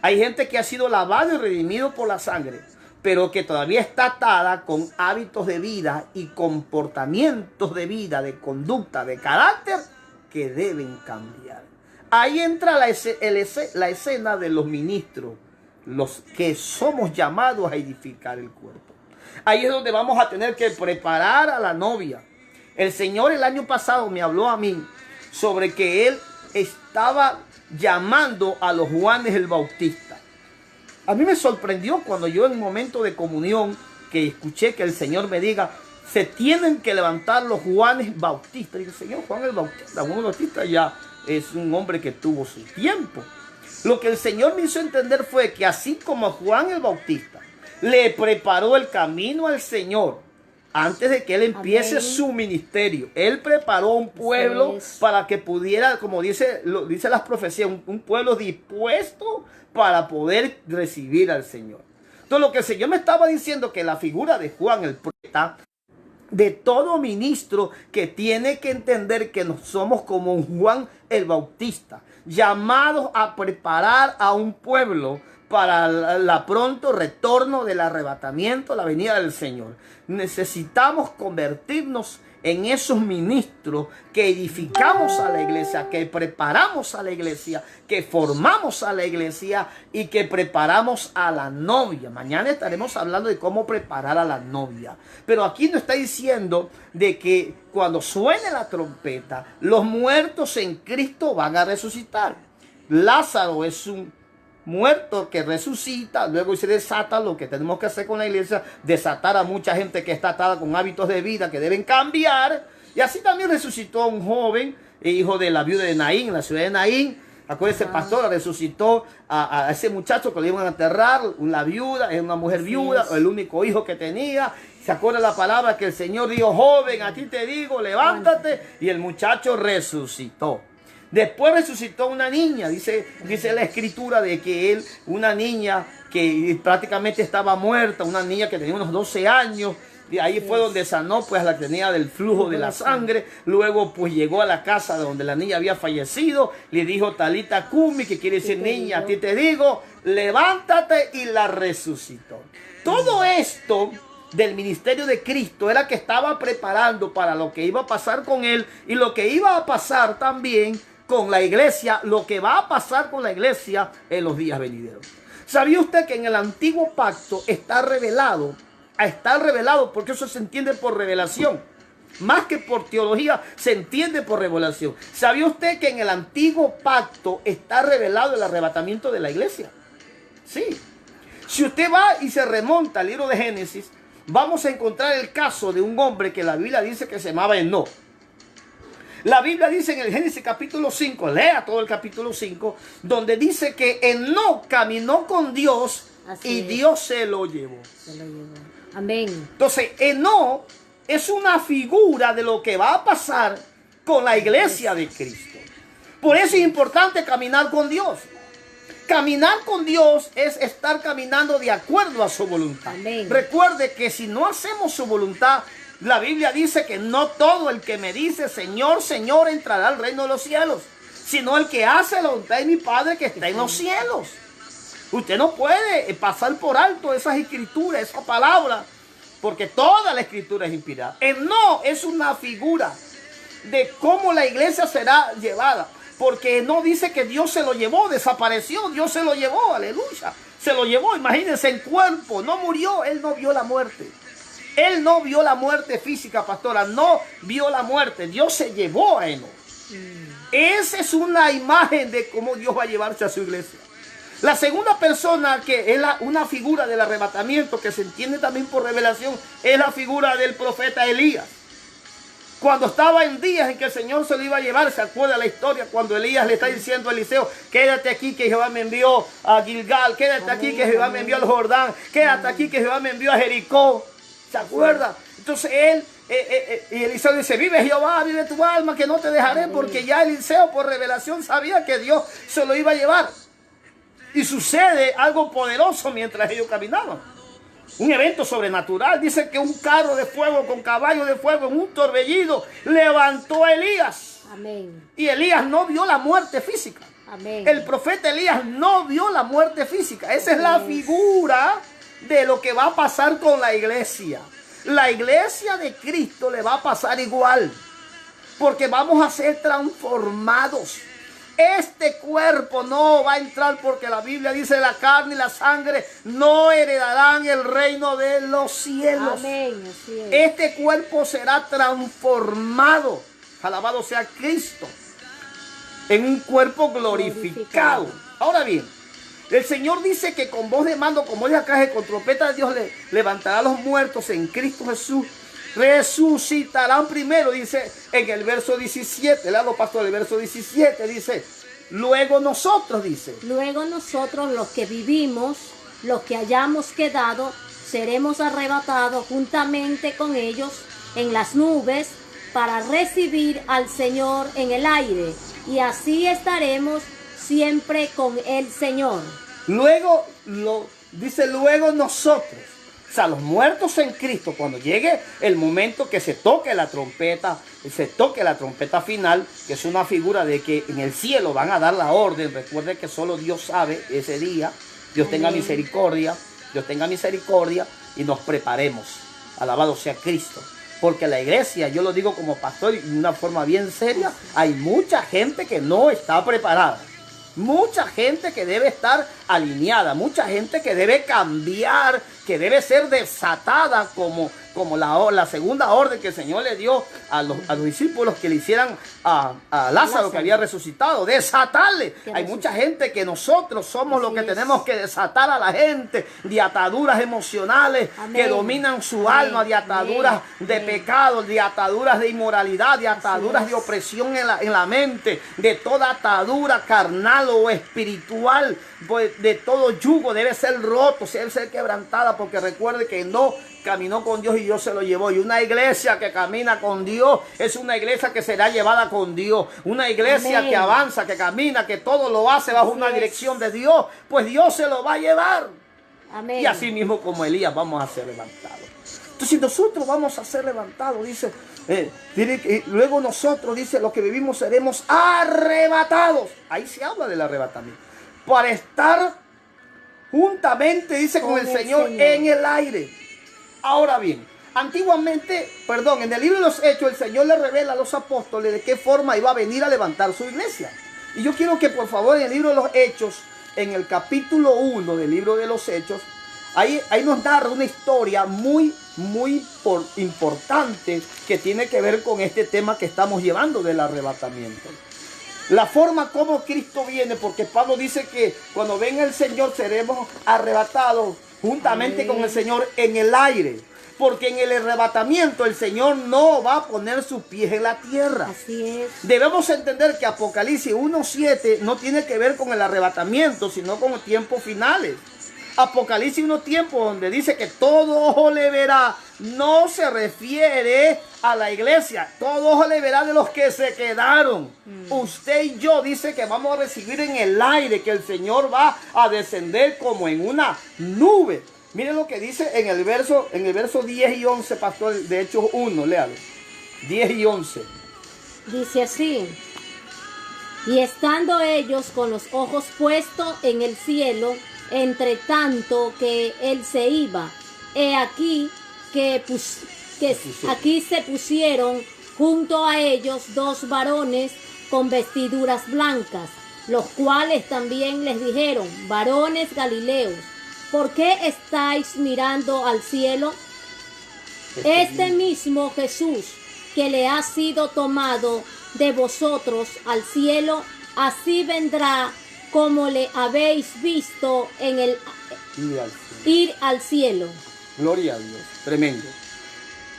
Hay gente que ha sido lavado y redimido por la sangre, pero que todavía está atada con hábitos de vida y comportamientos de vida, de conducta, de carácter que deben cambiar. Ahí entra la escena de los ministros, los que somos llamados a edificar el cuerpo. Ahí es donde vamos a tener que preparar a la novia. El Señor el año pasado me habló a mí sobre que Él estaba llamando a los Juanes el Bautista. A mí me sorprendió cuando yo en un momento de comunión que escuché que el Señor me diga, se tienen que levantar los Juanes Bautistas. Y el Señor, Juan el Bautista, Juan el Bautista ya es un hombre que tuvo su tiempo. Lo que el Señor me hizo entender fue que así como Juan el Bautista le preparó el camino al Señor antes de que él empiece su ministerio, él preparó un pueblo para que pudiera, como dice las profecías, un pueblo dispuesto para poder recibir al Señor. Entonces lo que el Señor me estaba diciendo, que la figura de Juan el profeta, de todo ministro que tiene que entender que nos somos como un Juan el Bautista, llamados a preparar a un pueblo para la pronto retorno del arrebatamiento, la venida del Señor. Necesitamos convertirnos en esos ministros que edificamos a la iglesia, que preparamos a la iglesia, que formamos a la iglesia y que preparamos a la novia. Mañana estaremos hablando de cómo preparar a la novia. Pero aquí nos está diciendo de que cuando suene la trompeta, los muertos en Cristo van a resucitar. Lázaro es un muerto que resucita, luego se desata lo que tenemos que hacer con la iglesia, desatar a mucha gente que está atada con hábitos de vida que deben cambiar. Y así también resucitó a un joven, hijo de la viuda de Naín, en la ciudad de Naín. Acuérdense, pastor, resucitó a ese muchacho que le iban a enterrar, la viuda, es una mujer viuda, el único hijo que tenía. ¿Se acuerda la palabra que el Señor dijo? Joven, a ti te digo, levántate. Y el muchacho resucitó. Después resucitó una niña, dice la escritura de que él, una niña que prácticamente estaba muerta, una niña que tenía unos 12 años, y ahí fue donde sanó pues la que tenía del flujo de la sangre. Luego pues llegó a la casa donde la niña había fallecido, le dijo Talita Cumi, que quiere decir niña, a ti te digo, levántate, y la resucitó. Todo esto del ministerio de Cristo era que estaba preparando para lo que iba a pasar con él y lo que iba a pasar también con la iglesia, lo que va a pasar con la iglesia en los días venideros. ¿Sabía usted que en el antiguo pacto está revelado porque eso se entiende por revelación? Más que por teología, se entiende por revelación. ¿Sabía usted que en el antiguo pacto está revelado el arrebatamiento de la iglesia? Sí. Si usted va y se remonta al libro de Génesis, vamos a encontrar el caso de un hombre que la Biblia dice que se llamaba Enoc. La Biblia dice en el Génesis capítulo 5, lea todo el capítulo 5, donde dice que Enoc caminó con Dios y Dios se lo llevó. Se lo llevó. Amén. Entonces, Enoc es una figura de lo que va a pasar con la iglesia de Cristo. Por eso es importante caminar con Dios. Caminar con Dios es estar caminando de acuerdo a su voluntad. Amén. Recuerde que si no hacemos su voluntad, la Biblia dice que no todo el que me dice Señor, Señor entrará al reino de los cielos, sino el que hace la voluntad de mi Padre que está en los cielos. Usted no puede pasar por alto esas escrituras, esa palabra, porque toda la escritura es inspirada. No es una figura de cómo la iglesia será llevada, porque no dice que Dios se lo llevó, desapareció, Dios se lo llevó, aleluya, se lo llevó, imagínense, en cuerpo, no murió, él no vio la muerte. Él no vio la muerte física, pastora, no vio la muerte. Dios se llevó a Enoc. Esa es una imagen de cómo Dios va a llevarse a su iglesia. La segunda persona que es una figura del arrebatamiento, que se entiende también por revelación, es la figura del profeta Elías. Cuando estaba en días en que el Señor se lo iba a llevar, ¿se acuerda la historia? Cuando Elías le está diciendo a Eliseo, quédate aquí que Jehová me envió a Gilgal, quédate aquí que Jehová me envió al Jordán, quédate aquí que Jehová me envió a Jericó. ¿Se acuerda? Entonces él, y Eliseo dice, vive Jehová, vive tu alma, que no te dejaré, porque ya Eliseo por revelación sabía que Dios se lo iba a llevar. Y sucede algo poderoso mientras ellos caminaban. Un evento sobrenatural. Dice que un carro de fuego con caballo de fuego en un torbellino levantó a Elías. Amén. Y Elías no vio la muerte física. Amén. El profeta Elías no vio la muerte física. Esa es la figura de lo que va a pasar con la iglesia. La iglesia de Cristo le va a pasar igual, porque vamos a ser transformados. Este cuerpo no va a entrar, porque la Biblia dice la carne y la sangre no heredarán el reino de los cielos. Amén. Así es. Este cuerpo será transformado, alabado sea Cristo, en un cuerpo glorificado. Ahora bien, el Señor dice que con voz de mando, como es acá, con trompeta de Dios, levantará a los muertos en Cristo Jesús. Resucitarán primero, dice en el verso 17. Lado pastor, el verso 17 dice, luego nosotros, dice. Luego nosotros, los que vivimos, los que hayamos quedado, seremos arrebatados juntamente con ellos en las nubes para recibir al Señor en el aire. Y así estaremos siempre con el Señor. Luego, dice luego nosotros, o sea, los muertos en Cristo, cuando llegue el momento que se toque la trompeta final, que es una figura de que en el cielo van a dar la orden. Recuerde que solo Dios sabe ese día. Dios tenga misericordia, y nos preparemos. Alabado sea Cristo. Porque la iglesia, yo lo digo como pastor y de una forma bien seria, hay mucha gente que no está preparada. Mucha gente que debe estar alineada, mucha gente que debe cambiar, que debe ser desatada como como la segunda orden que el Señor le dio a los discípulos que le hicieran a Lázaro, que había resucitado, desatarle. Hay mucha gente que nosotros somos los que tenemos que desatar a la gente de ataduras emocionales que dominan su alma, de ataduras de pecado, de ataduras de inmoralidad, de ataduras de opresión en la mente, de toda atadura carnal o espiritual, pues, de todo yugo debe ser roto, debe ser quebrantada, porque recuerde que no caminó con Dios y Dios se lo llevó. Y una iglesia que camina con Dios es una iglesia que será llevada con Dios. Una iglesia que avanza, que camina, que todo lo hace bajo una dirección de Dios, pues Dios se lo va a llevar. Amén. Y así mismo como Elías vamos a ser levantados. Entonces nosotros vamos a ser levantados, dice, luego nosotros, dice, los que vivimos seremos arrebatados. Ahí se habla del arrebatamiento. Para estar juntamente, dice, con el Señor en el aire. Ahora bien, antiguamente, en el libro de los Hechos, el Señor le revela a los apóstoles de qué forma iba a venir a levantar su iglesia. Y yo quiero que por favor en el libro de los Hechos, en el capítulo 1 del libro de los Hechos, ahí nos narra una historia muy importante que tiene que ver con este tema que estamos llevando del arrebatamiento. La forma como Cristo viene, porque Pablo dice que cuando venga el Señor seremos arrebatados juntamente con el Señor en el aire. Porque en el arrebatamiento el Señor no va a poner sus pies en la tierra. Así es. Debemos entender que Apocalipsis 1:7 no tiene que ver con el arrebatamiento, sino con los tiempos finales. Apocalipsis 1:10 donde dice que todo ojo le verá, no se refiere a la iglesia. Todo ojo le verá de los que se quedaron. Usted y yo dice que vamos a recibir en el aire, que el Señor va a descender como en una nube. Miren lo que dice en el verso 10 y 11, pastor, de Hechos 1, léalo. 10 y 11. Dice así: y estando ellos con los ojos puestos en el cielo, entre tanto que él se iba, he aquí aquí se pusieron junto a ellos dos varones con vestiduras blancas, los cuales también les dijeron: varones galileos, ¿por qué estáis mirando al cielo? Este mismo Jesús que le ha sido tomado de vosotros al cielo, así vendrá como le habéis visto en el ir al cielo. Gloria a Dios, tremendo.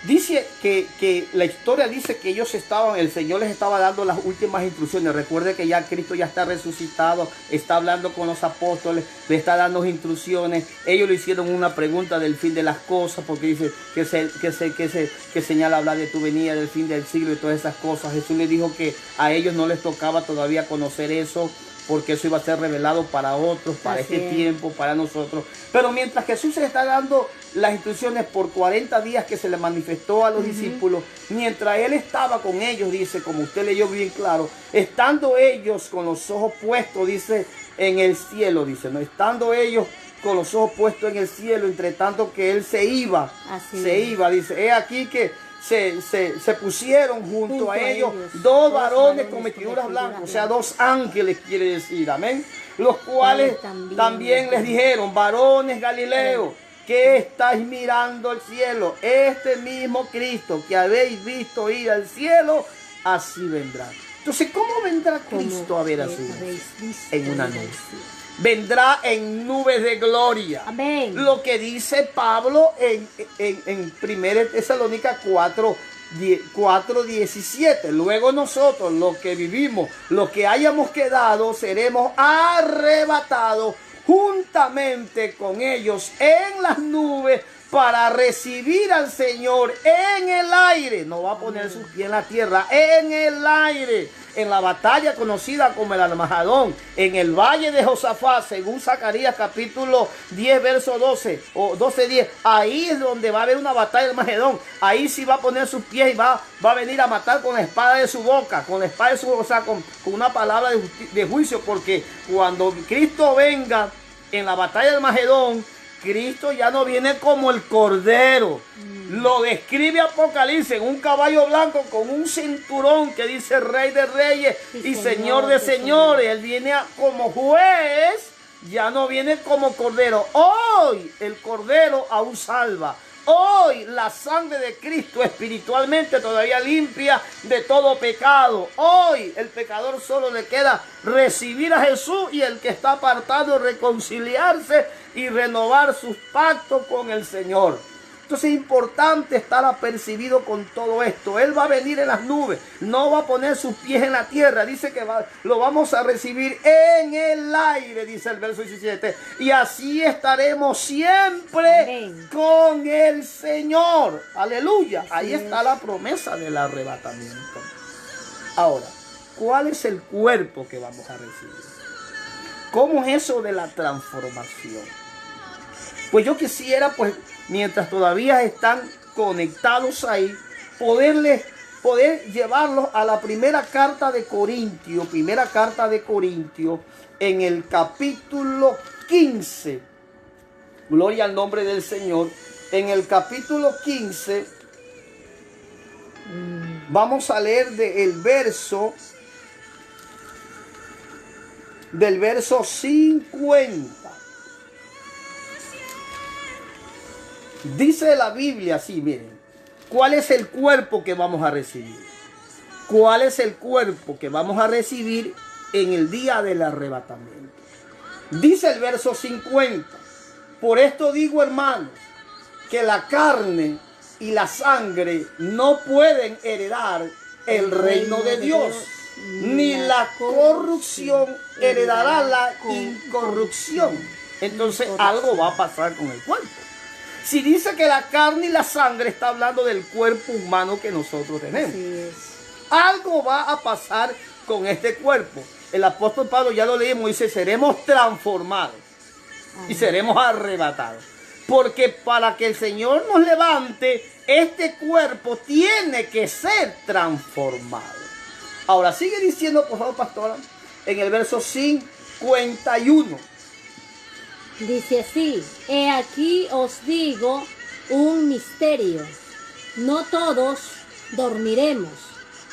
Dice que la historia dice que el Señor les estaba dando las últimas instrucciones. Recuerde que ya Cristo ya está resucitado, está hablando con los apóstoles, le está dando instrucciones. Ellos le hicieron una pregunta del fin de las cosas, porque dice que señala hablar de tu venida, del fin del siglo y todas esas cosas. Jesús les dijo que a ellos no les tocaba todavía conocer eso, porque eso iba a ser revelado para otros, para este tiempo, para nosotros. Pero mientras Jesús se está dando las instrucciones por 40 días que se le manifestó a los discípulos, mientras Él estaba con ellos, dice, como usted leyó bien claro, estando ellos con los ojos puestos, dice, en el cielo, dice, ¿no? Estando ellos con los ojos puestos en el cielo, entre tanto que Él se iba, dice, he aquí que se pusieron junto a ellos dos varones con vestiduras blancas, o sea, dos ángeles, quiere decir, amén, los cuales también les dijeron: varones galileos, ¿qué estáis mirando al cielo? Este mismo Cristo que habéis visto ir al cielo, así vendrá. Entonces, ¿cómo vendrá Cristo a ver a su iglesia? En una nube. Vendrá en nubes de gloria. Amén. Lo que dice Pablo en 1 Tesalónica 4:17. Luego nosotros, los que vivimos, los que hayamos quedado, seremos arrebatados juntamente con ellos en las nubes para recibir al Señor en el aire. No va a poner sus pies en la tierra, en el aire. En la batalla conocida como el Armagedón, en el valle de Josafat, según Zacarías capítulo 10, verso 12 o 12:10, ahí es donde va a haber una batalla del Armagedón. Ahí sí va a poner sus pies y va a venir a matar con la espada de su boca, con la espada de su boca, o sea, con una palabra de juicio, porque cuando Cristo venga en la batalla del Armagedón, Cristo ya no viene como el cordero. Lo describe Apocalipsis en un caballo blanco con un cinturón que dice Rey de Reyes y Señor de Señores. Él viene como juez, ya no viene como cordero. Hoy el cordero aún salva. Hoy la sangre de Cristo espiritualmente todavía limpia de todo pecado. Hoy el pecador solo le queda recibir a Jesús, y el que está apartado reconciliarse y renovar sus pactos con el Señor. Entonces es importante estar apercibido con todo esto. Él va a venir en las nubes, no va a poner sus pies en la tierra. Dice que lo vamos a recibir en el aire, dice el verso 17. Y así estaremos siempre Amén. Con el Señor. Aleluya. Ahí está la promesa del arrebatamiento. Ahora, ¿cuál es el cuerpo que vamos a recibir? ¿Cómo es eso de la transformación? Pues yo quisiera, pues, mientras todavía están conectados ahí, poder llevarlos a la primera carta de Corintios, en el capítulo 15. Gloria al nombre del Señor. En el capítulo 15, vamos a leer del verso 50. Dice la Biblia así, miren, ¿cuál es el cuerpo que vamos a recibir? ¿Cuál es el cuerpo que vamos a recibir en el día del arrebatamiento? Dice el verso 50, por esto digo, hermanos, que la carne y la sangre no pueden heredar el reino de Dios, ni la corrupción heredará la incorrupción. Entonces algo va a pasar con el cuerpo. Si dice que la carne y la sangre, está hablando del cuerpo humano que nosotros tenemos. Algo va a pasar con este cuerpo. El apóstol Pablo, ya lo leímos, dice, seremos transformados y seremos arrebatados. Porque para que el Señor nos levante, este cuerpo tiene que ser transformado. Ahora, sigue diciendo, por favor, pastora, en el verso 51. Dice así: he aquí os digo un misterio. No todos dormiremos,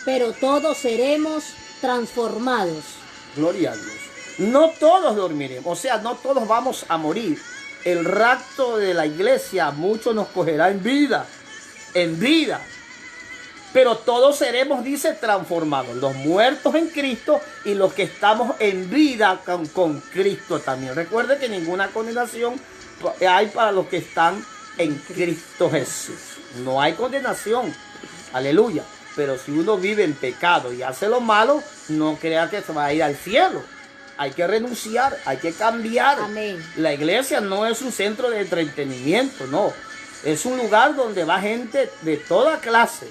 pero todos seremos transformados. Gloria a Dios. No todos dormiremos, o sea, no todos vamos a morir. El rapto de la iglesia, muchos nos cogerá en vida. Pero todos seremos, dice, transformados. Los muertos en Cristo y los que estamos en vida con Cristo también. Recuerde que ninguna condenación hay para los que están en Cristo Jesús. No hay condenación. Aleluya. Pero si uno vive en pecado y hace lo malo, no crea que se va a ir al cielo. Hay que renunciar, hay que cambiar. Amén. La iglesia no es un centro de entretenimiento, no. Es un lugar donde va gente de toda clase.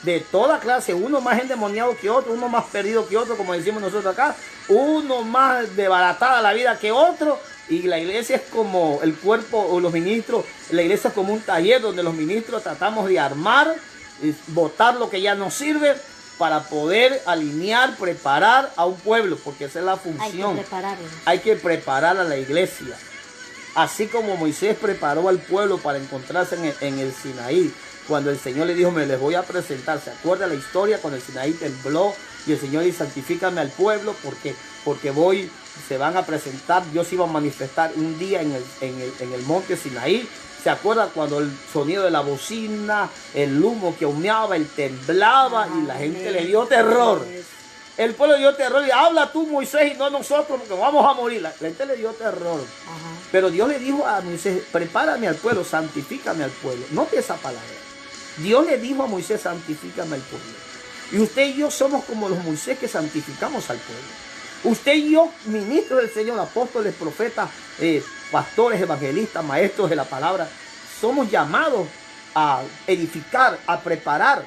De toda clase, uno más endemoniado que otro, uno más perdido que otro, como decimos nosotros acá, uno más desbaratada la vida que otro, y la iglesia es como el cuerpo o los ministros, la iglesia es como un taller donde los ministros tratamos de armar, botar lo que ya no sirve para poder alinear, preparar a un pueblo, porque esa es la función. Hay que preparar a la iglesia, así como Moisés preparó al pueblo para encontrarse en el Sinaí. Cuando el Señor le dijo, me les voy a presentar. ¿Se acuerda la historia? Cuando el Sinaí tembló y el Señor dice, santifícame al pueblo porque se van a presentar. Dios iba a manifestar un día en el monte Sinaí. ¿Se acuerda cuando el sonido de la bocina, el humo que humeaba, el temblaba y la gente le dio terror? El pueblo le dio terror y habla tú, Moisés, y no nosotros, porque vamos a morir. La gente le dio terror. Pero Dios le dijo a Moisés, prepárame al pueblo, santifícame al pueblo. Note esa palabra. Dios le dijo a Moisés, santifícame al pueblo. Y usted y yo somos como los Moisés que santificamos al pueblo. Usted y yo, ministros del Señor, apóstoles, profetas, pastores, evangelistas, maestros de la palabra, somos llamados a edificar, a preparar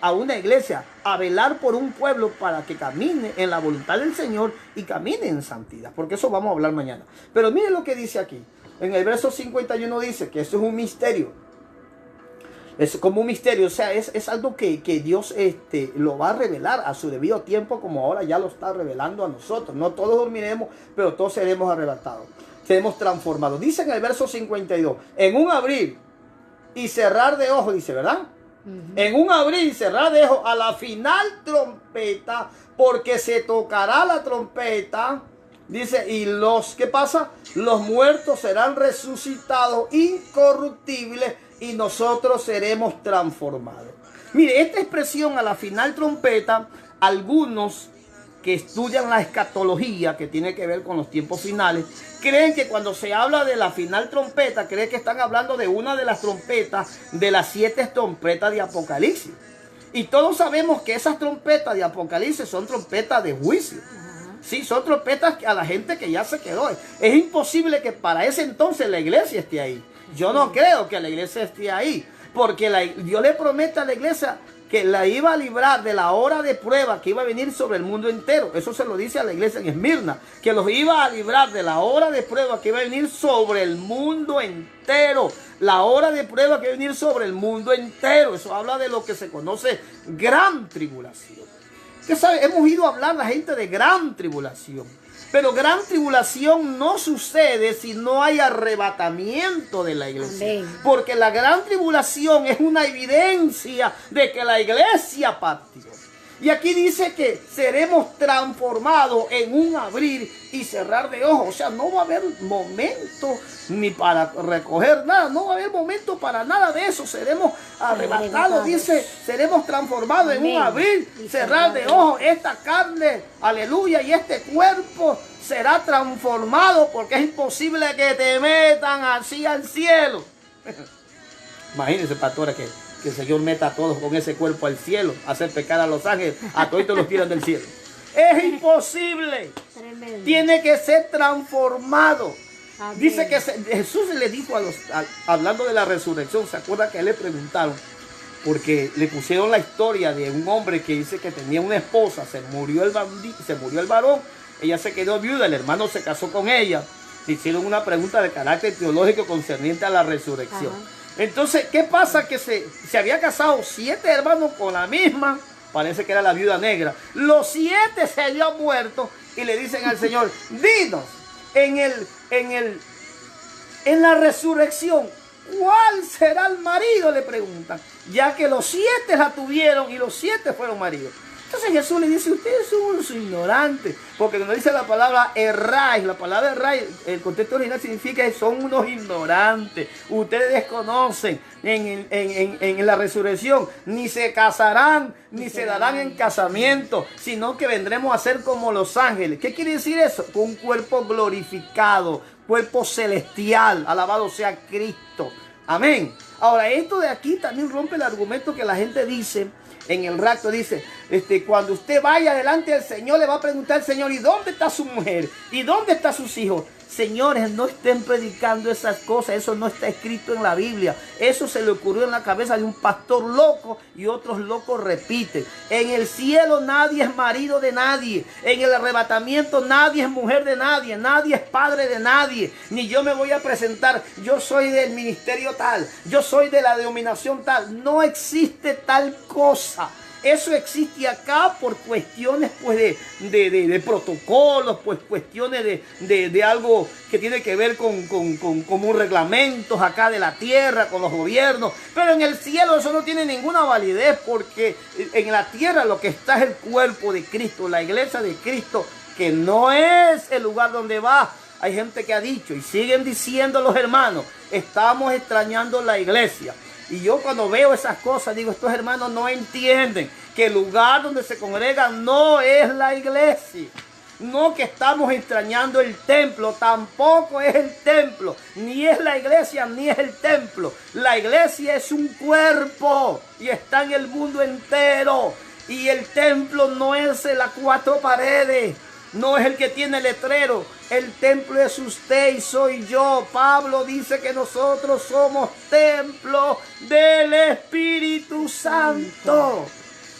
a una iglesia, a velar por un pueblo para que camine en la voluntad del Señor y camine en santidad. Porque eso vamos a hablar mañana. Pero miren lo que dice aquí. En el verso 51 dice que eso es un misterio. Es como un misterio, o sea, es algo que Dios lo va a revelar a su debido tiempo, como ahora ya lo está revelando a nosotros. No todos dormiremos, pero todos seremos arrebatados, seremos transformados. Dice en el verso 52, en un abrir y cerrar de ojos, dice, ¿verdad? En un abrir y cerrar de ojos, a la final trompeta, porque se tocará la trompeta. Dice, y ¿qué pasa? Los muertos serán resucitados incorruptibles y nosotros seremos transformados. Mire, esta expresión a la final trompeta, algunos que estudian la escatología, que tiene que ver con los tiempos finales, creen que cuando se habla de la final trompeta, creen que están hablando de una de las trompetas, de las 7 trompetas de Apocalipsis. Y todos sabemos que esas trompetas de Apocalipsis son trompetas de juicio. Sí, son trompetas a la gente que ya se quedó. Es imposible que para ese entonces la iglesia esté ahí. Yo no creo que la iglesia esté ahí, porque Dios le promete a la iglesia que la iba a librar de la hora de prueba que iba a venir sobre el mundo entero. Eso se lo dice a la iglesia en Esmirna, que los iba a librar de la hora de prueba que iba a venir sobre el mundo entero. La hora de prueba que iba a venir sobre el mundo entero. Eso habla de lo que se conoce gran tribulación. ¿Qué sabe? Hemos ido a hablar la gente de gran tribulación. Pero gran tribulación no sucede si no hay arrebatamiento de la iglesia. Amén. Porque la gran tribulación es una evidencia de que la iglesia partió. Y aquí dice que seremos transformados en un abrir y cerrar de ojos. O sea, no va a haber momento ni para recoger nada. No va a haber momento para nada de eso. Seremos arrebatados. Dice, seremos transformados en un abrir y cerrar de ojos. Esta carne, aleluya, y este cuerpo será transformado, porque es imposible que te metan así al cielo. Imagínense, pastora, que el Señor meta a todos con ese cuerpo al cielo, hacer pecar a los ángeles, a todos los tiran del cielo. Es imposible. Tremendo. Tiene que ser transformado. Amén. Dice que Jesús le dijo hablando de la resurrección, ¿se acuerda que le preguntaron? Porque le pusieron la historia de un hombre que dice que tenía una esposa, se murió el varón, ella se quedó viuda, el hermano se casó con ella. Le hicieron una pregunta de carácter teológico concerniente a la resurrección. Ajá. Entonces, ¿qué pasa? Que se había casado 7 hermanos con la misma, parece que era la viuda negra. Los 7 se habían muerto y le dicen al Señor, dinos, en la resurrección, ¿cuál será el marido? Le preguntan, ya que los 7 la tuvieron y los 7 fueron maridos. Entonces Jesús le dice, ustedes son unos ignorantes, porque cuando dice la palabra erráis, la palabra erráis, el contexto original significa que son unos ignorantes. Ustedes desconocen en la resurrección, ni se casarán, ni se darán en casamiento, sino que vendremos a ser como los ángeles. ¿Qué quiere decir eso? Con un cuerpo glorificado, cuerpo celestial, alabado sea Cristo. Amén. Ahora, esto de aquí también rompe el argumento que la gente dice. En el rapto dice, cuando usted vaya delante del Señor, le va a preguntar al Señor, ¿y dónde está su mujer? ¿Y dónde están sus hijos? Señores, no estén predicando esas cosas, eso no está escrito en la Biblia. Eso se le ocurrió en la cabeza de un pastor loco y otros locos repiten. En el cielo nadie es marido de nadie. En el arrebatamiento nadie es mujer de nadie. Nadie es padre de nadie. Ni yo me voy a presentar, yo soy del ministerio tal, yo soy de la denominación tal. No existe tal cosa. Eso existe acá por cuestiones pues de protocolos, pues cuestiones de algo que tiene que ver con un reglamentos acá de la tierra, con los gobiernos. Pero en el cielo eso no tiene ninguna validez, porque en la tierra lo que está es el cuerpo de Cristo, la iglesia de Cristo, que no es el lugar donde va. Hay gente que ha dicho, y siguen diciendo los hermanos, estamos extrañando la iglesia. Y yo cuando veo esas cosas digo, estos hermanos no entienden que el lugar donde se congregan no es la iglesia. No que estamos extrañando el templo, tampoco es el templo. Ni es la iglesia, ni es el templo. La iglesia es un cuerpo y está en el mundo entero. Y el templo no es las 4 paredes. No es el que tiene letrero. El templo es usted y soy yo. Pablo dice que nosotros somos templo del Espíritu Santo.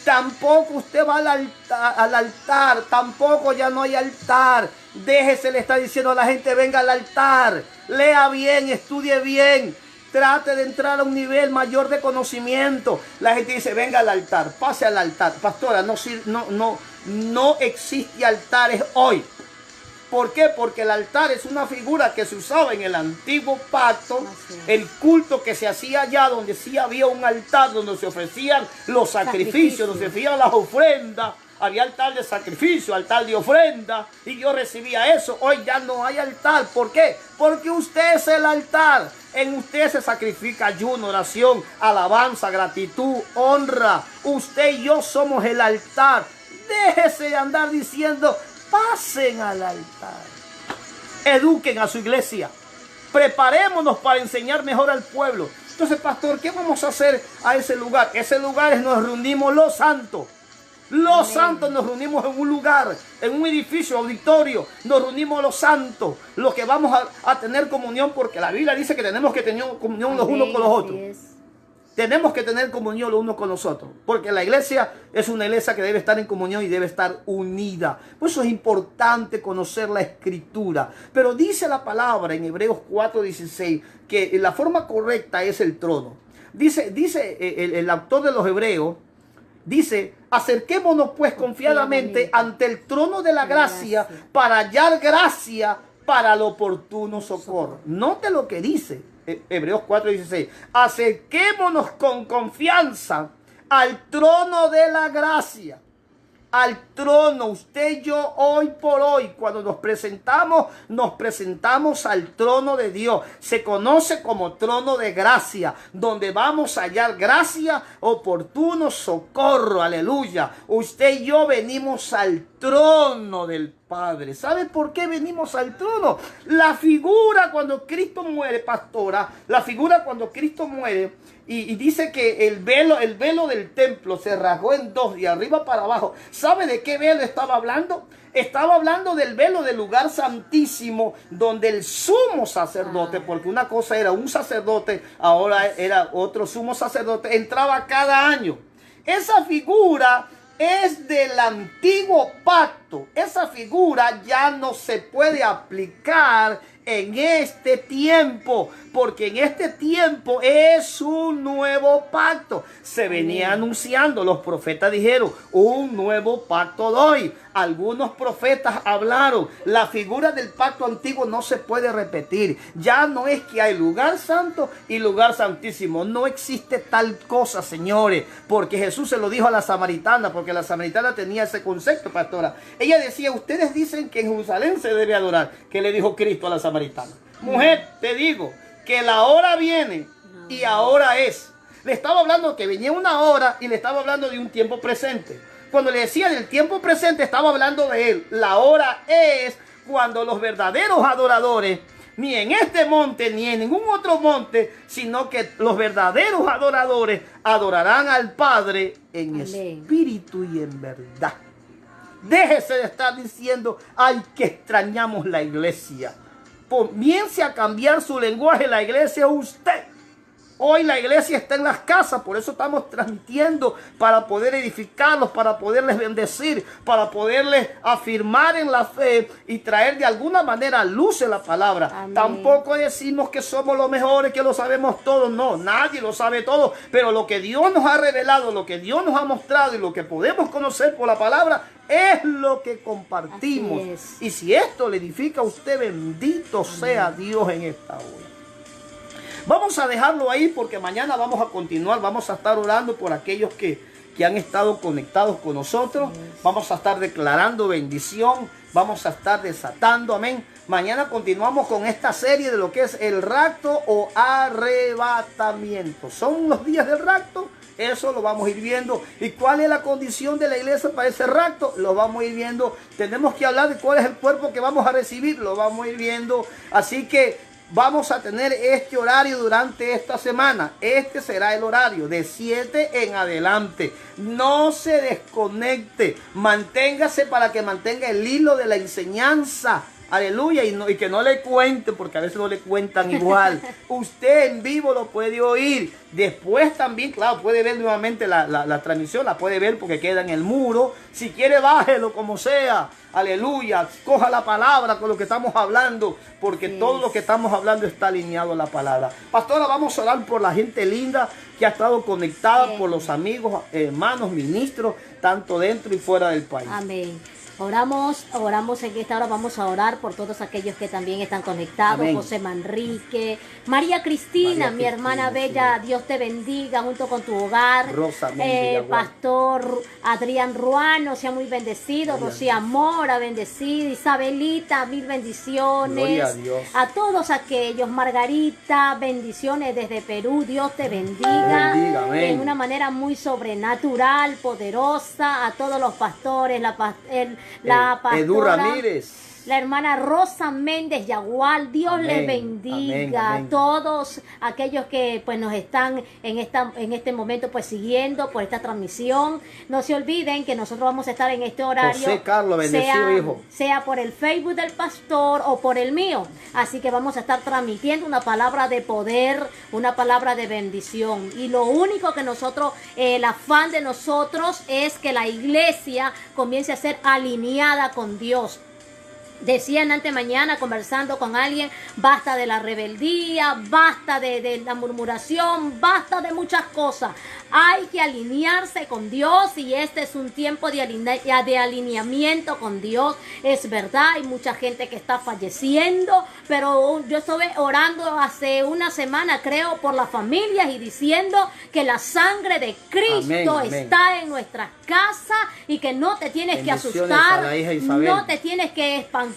Tampoco usted va al altar. Tampoco ya no hay altar. Déjese, le está diciendo a la gente, venga al altar. Lea bien, estudie bien. Trate de entrar a un nivel mayor de conocimiento. La gente dice, venga al altar, pase al altar. Pastora, no existe altares hoy. ¿Por qué? Porque el altar es una figura que se usaba en el antiguo pacto. El culto que se hacía allá, donde sí había un altar, donde se ofrecían los sacrificios, donde se ofrecían las ofrendas. había altar de sacrificio, altar de ofrenda, y yo recibía eso. Hoy ya no hay altar. ¿Por qué? Porque usted es el altar. En usted se sacrifica ayuno, oración, alabanza, gratitud, honra. Usted y yo somos el altar. Déjese de andar diciendo, pasen al altar. Eduquen a su iglesia. Preparémonos para enseñar mejor al pueblo. Entonces, pastor, ¿qué vamos a hacer a ese lugar? Ese lugar es nos reunimos los santos. Los santos nos reunimos en un lugar, en un edificio, auditorio. Nos reunimos los santos, los que vamos a tener comunión, porque la Biblia dice que tenemos que tener comunión los unos con los otros. Tenemos que tener comunión los unos con los otros, porque la iglesia es una iglesia que debe estar en comunión y debe estar unida. Por eso es importante conocer la Escritura. Pero dice la palabra en Hebreos 4:16 que la forma correcta es el trono. Dice el autor de los Hebreos, dice, acerquémonos pues confiadamente ante el trono de la gracia para hallar gracia para el oportuno socorro. Note lo que dice Hebreos 4:16. Acerquémonos con confianza al trono de la gracia. Al trono, usted y yo hoy por hoy, cuando nos presentamos al trono de Dios. Se conoce como trono de gracia, donde vamos a hallar gracia, oportuno socorro, aleluya. Usted y yo venimos al trono del Padre. ¿Sabe por qué venimos al trono? La figura cuando Cristo muere, pastora, la figura cuando Cristo muere, y dice que el velo del templo se rasgó en dos, de arriba para abajo. ¿Sabe de qué velo estaba hablando? Estaba hablando del velo del lugar santísimo, donde el sumo sacerdote, porque una cosa era un sacerdote, ahora era otro sumo sacerdote, entraba cada año. Esa figura es del antiguo pacto. Esa figura ya no se puede aplicar en este tiempo, porque en este tiempo es un nuevo pacto. Se venía anunciando, los profetas dijeron, un nuevo pacto doy. Algunos profetas hablaron, la figura del pacto antiguo no se puede repetir. Ya no es que hay lugar santo y lugar santísimo. No existe tal cosa, señores, porque Jesús se lo dijo a la samaritana, porque la samaritana tenía ese concepto, pastora. Ella decía, ustedes dicen que en Jerusalén se debe adorar. ¿Qué le dijo Cristo a la samaritana? Mujer, te digo que la hora viene y ahora es. Le estaba hablando que venía una hora y le estaba hablando de un tiempo presente. Cuando le decía del tiempo presente, estaba hablando de él. La hora es cuando los verdaderos adoradores, ni en este monte ni en ningún otro monte, sino que los verdaderos adoradores adorarán al Padre en espíritu y en verdad. Déjese de estar diciendo, ay, que extrañamos la iglesia. Comience a cambiar su lenguaje, la iglesia usted. Hoy la iglesia está en las casas, por eso estamos transmitiendo, para poder edificarlos, para poderles bendecir, para poderles afirmar en la fe y traer de alguna manera luz en la palabra. Amén. Tampoco decimos que somos los mejores, que lo sabemos todo. No, nadie lo sabe todo, pero lo que Dios nos ha revelado, lo que Dios nos ha mostrado y lo que podemos conocer por la palabra es lo que compartimos. Y si esto le edifica a usted, bendito Amén. Sea Dios en esta hora. Vamos a dejarlo ahí porque mañana vamos a continuar, vamos a estar orando por aquellos que han estado conectados con nosotros. Vamos a estar declarando bendición, vamos a estar desatando, amén. Mañana continuamos con esta serie de lo que es el rapto o arrebatamiento. Son los días del rapto, eso lo vamos a ir viendo. ¿Y cuál es la condición de la iglesia para ese rapto? Lo vamos a ir viendo. Tenemos que hablar de cuál es el cuerpo que vamos a recibir, lo vamos a ir viendo. Así que vamos a tener este horario durante esta semana. Este será el horario de 7 en adelante. No se desconecte. Manténgase para que mantenga el hilo de la enseñanza. Aleluya. Y que no le cuenten, porque a veces no le cuentan igual. Usted en vivo lo puede oír. Después también, claro, puede ver nuevamente la transmisión. La puede ver porque queda en el muro. Si quiere, bájelo como sea. Aleluya. Coja la palabra con lo que estamos hablando, porque todo lo que estamos hablando está alineado a la palabra. Pastora, vamos a orar por la gente linda que ha estado conectada, por los amigos, hermanos, ministros, tanto dentro y fuera del país. Amén. Oramos en esta hora, vamos a orar por todos aquellos que también están conectados. Amén. José Manrique, María Cristina, mi hermana bella, Dios te bendiga junto con tu hogar. Rosa Méndez, Pastor Adrián Ruano, sea muy bendecido. Rocía Mora, bendecida. Isabelita, mil bendiciones. Gloria a Dios. A todos aquellos, Margarita, bendiciones desde Perú, Dios te bendiga. Bendiga, amén. En una manera muy sobrenatural, poderosa. A todos los pastores, la pastora Edu Ramírez. La hermana Rosa Méndez Yagual, Dios Amén, les bendiga. amén, amén. A todos aquellos que pues nos están en este momento pues siguiendo por esta transmisión. No se olviden que nosotros vamos a estar en este horario. José Carlos, bendecido hijo. Sea por el Facebook del pastor o por el mío. Así que vamos a estar transmitiendo una palabra de poder, una palabra de bendición. Y lo único que nosotros, el afán de nosotros es que la iglesia comience a ser alineada con Dios. Decían antes mañana conversando con alguien, basta de la rebeldía, basta de la murmuración, basta de muchas cosas. Hay que alinearse con Dios y este es un tiempo de alineamiento con Dios. Es verdad, hay mucha gente que está falleciendo, pero yo estuve orando hace una semana, creo, por las familias y diciendo que la sangre de Cristo Amén, amén. está en nuestras casas y que no te tienes que Bendiciones asustar, a la hija Isabel. no te tienes que espantar.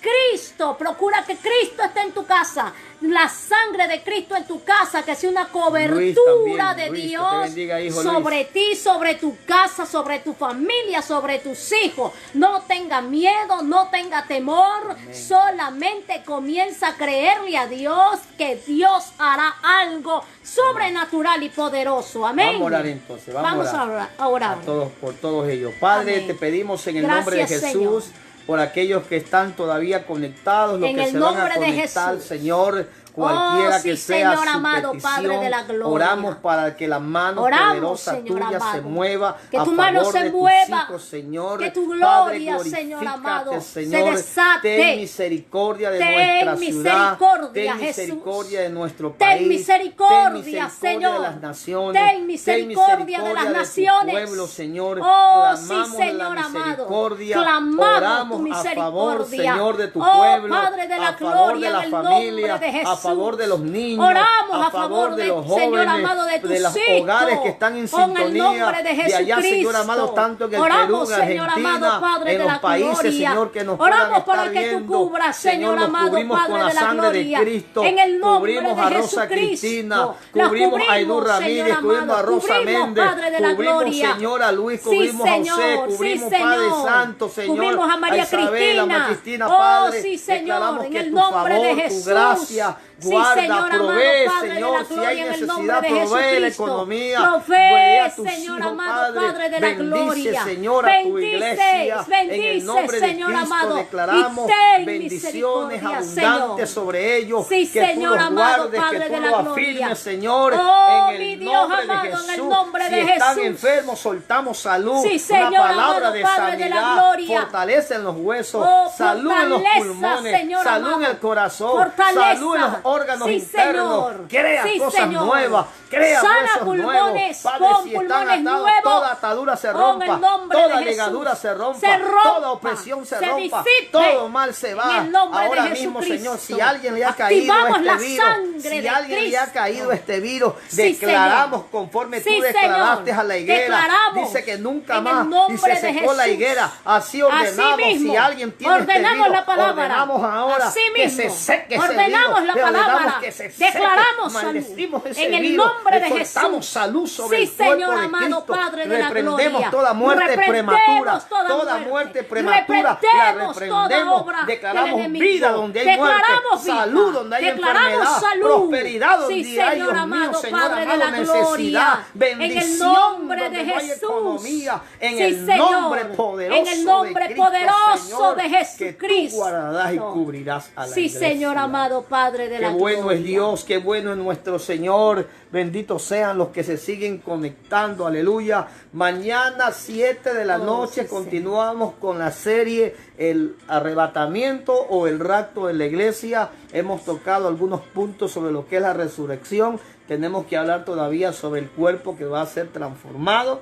Cristo, procura que Cristo esté en tu casa. La sangre de Cristo en tu casa, que sea una cobertura de Luis, Dios que te bendiga, hijo sobre ti, sobre tu casa, sobre tu familia, sobre tus hijos. No tenga miedo, no tenga temor. Amén. Solamente comienza a creerle a Dios que Dios hará algo sobrenatural y poderoso. Amén. Vamos a orar entonces. Vamos a orar. A todos, por todos ellos. Padre, Amén. te pedimos en el Gracias, nombre de Jesús. Señor. Por aquellos que están todavía conectados, los En que el se van a nombre de conectar, Jesús. Señor, cualquiera sí, que sea Señor su amado, petición, Padre de la gloria. oramos para que la mano Oramos, poderosa Señor tuya amado. se mueva Que a tu mano favor se de tus mueva. hijos, Señor. Que tu Padre, gloria, Señor glorifícate, amado, Señor. se desate. Ten misericordia de Ten nuestra ciudad. misericordia, Ten misericordia Jesús. de nuestro Ten país. misericordia, Ten misericordia Señor. de las naciones. Ten misericordia de las tu naciones. pueblo, Señor. Oh, sí, Clamamos Señor la amado. misericordia. Clamamos Oramos tu a favor, misericordia. Señor, de tu Oh, pueblo. Padre de la a favor gloria, de la en el familia. nombre de Jesús. A favor de los niños. Oramos a favor de los jóvenes. Señor amado, de tus los hijos. hogares que están en Con el sintonía. nombre de De allá, Señor Jesucristo. amado, tanto en el Oramos, Perú, en Señor Argentina, amado, Padre en de los la países, gloria. Señor, que nos Oramos puedan para estar que tú viendo. cubras, Señor los amado, cubrimos Padre con la de la sangre gloria. de Cristo. En el nombre Cubrimos de a Rosa Jesucristo. Cristina. La Cubrimos a Edu Ramírez. Señor Cubrimos a amado. Rosa Cubrimos, Méndez. Padre de la Cubrimos, gloria. Señor, a Luis. Sí, Cubrimos a José. Señor. Cubrimos, Sí, Padre Señor. Santo, Señor. Cubrimos a María Isabel, Cristina. a María Cristina, Oh, Padre. sí, Señor, Declaramos en que el tu nombre de favor, Jesús. tu gracia, Sí, guarda, Señor amado, provee, Padre de Señor, la si gloria, hay en el necesidad, nombre de provee la Jesucristo. economía, Provee, a tus Señor hijos, amado, Padre de la bendice, gloria. Señor, a tu iglesia, en el nombre de Señor Cristo amado, declaramos y ten bendiciones misericordia, abundantes Señor. sobre ellos, Sí, que Señor tú los amado, guardes, Padre que tú de la los gloria. afirmes, Señor, Oh, en mi el Dios nombre amado, de en el Jesús. nombre Si de están Jesús. enfermos, soltamos salud, Sí, Señor una palabra amado, de Padre de la sanidad, gloria. fortalece en los huesos, Oh, salud en los fortaleza, pulmones, Señor salud en amado. el corazón, Fortaleza. salud en los órganos Sí, internos, Señor. crea Sí, cosas Señor. nuevas, crea Sana huesos pulmones, nuevos, Padre, pon si están pulmones atados, nuevos. toda atadura se Oh, en rompa, el nombre toda de Jesús. ligadura se rompa, Se rompa, toda opresión se rompa, disipe. todo mal se va. En el nombre Ahora de mismo, Jesucristo. Señor, si alguien le ha caído Activamos este la virus, sangre si de alguien le ha Cristo. caído este virus, Sí, declaramos Señor. conforme Sí, tú declaraste Señor. a la higuera. Declaramos Dice que nunca en el más y nombre se de secó la Jesús. higuera. Así ordenamos, mismo, si alguien tiene este ordenamos virus, la palabra. ordenamos ahora Así que mismo, se seque ese ordenamos virus. la Le ordenamos palabra. que se seque. Declaramos salud. Maldecimos ese En el virus. nombre de Le soltamos Jesús. salud sobre Sí, el cuerpo Señor de amado, Cristo. Padre de la Reprendemos gloria. toda muerte Reprendemos prematura. toda Toda muerte. muerte prematura. La Reprendemos toda reprendemos. obra Declaramos del enemigo. vida donde hay muerte. Declaramos vida. Salud donde hay Declaramos enfermedad. salud. Prosperidad donde Sí, hay, Señor Dios mío, amado, Señor Padre de amado, la necesidad. gloria. Bendición En el nombre donde de no hay Jesús. economía. En Sí, el Señor. nombre poderoso En el nombre de Cristo, poderoso Señor, de que Jesucristo. tú guardarás y cubrirás a la Sí, iglesia. Señor amado, Padre de Qué la bueno gloria. es Dios, qué bueno es nuestro Señor. Benditos sean los que se siguen conectando. Aleluya. Mañana 7 de la noche sí, continuamos con la serie El arrebatamiento o el rapto de la iglesia. Hemos tocado algunos puntos sobre lo que es la resurrección. Tenemos que hablar todavía sobre el cuerpo que va a ser transformado.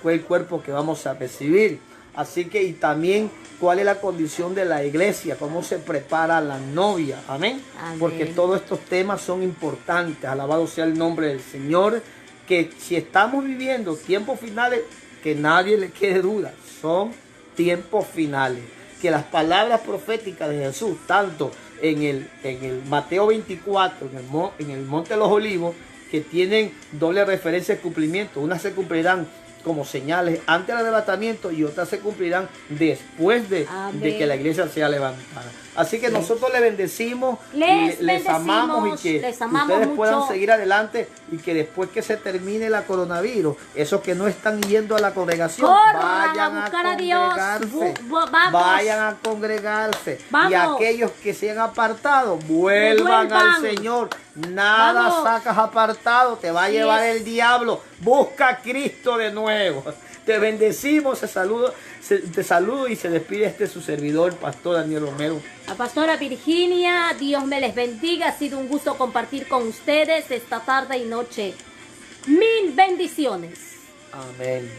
Fue el cuerpo que vamos a recibir. Así que, y también cuál es la condición de la iglesia, cómo se prepara la novia. Amén. Amén. Porque todos estos temas son importantes. Alabado sea el nombre del Señor. Que si estamos viviendo tiempos finales, que nadie le quede duda, son tiempos finales. Que las palabras proféticas de Jesús, tanto en el Mateo 24, en el Monte de los Olivos, que tienen doble referencia de cumplimiento. Unas se cumplirán como señales antes del arrebatamiento y otras se cumplirán después de que la iglesia sea levantada. Así que nosotros les bendecimos, les amamos, y que ustedes puedan seguir adelante, y que después que se termine la coronavirus, esos que no están yendo a la congregación, vayan a congregarse. Vayan a congregarse. Y aquellos que se han apartado, vuelvan al Señor. Nada sacas apartado, te va a llevar el diablo. Busca a Cristo de nuevo. Te bendecimos, te saludo y se despide su servidor, el pastor Daniel Romero. La pastora Virginia, Dios me les bendiga. Ha sido un gusto compartir con ustedes esta tarde y noche. Mil bendiciones. Amén.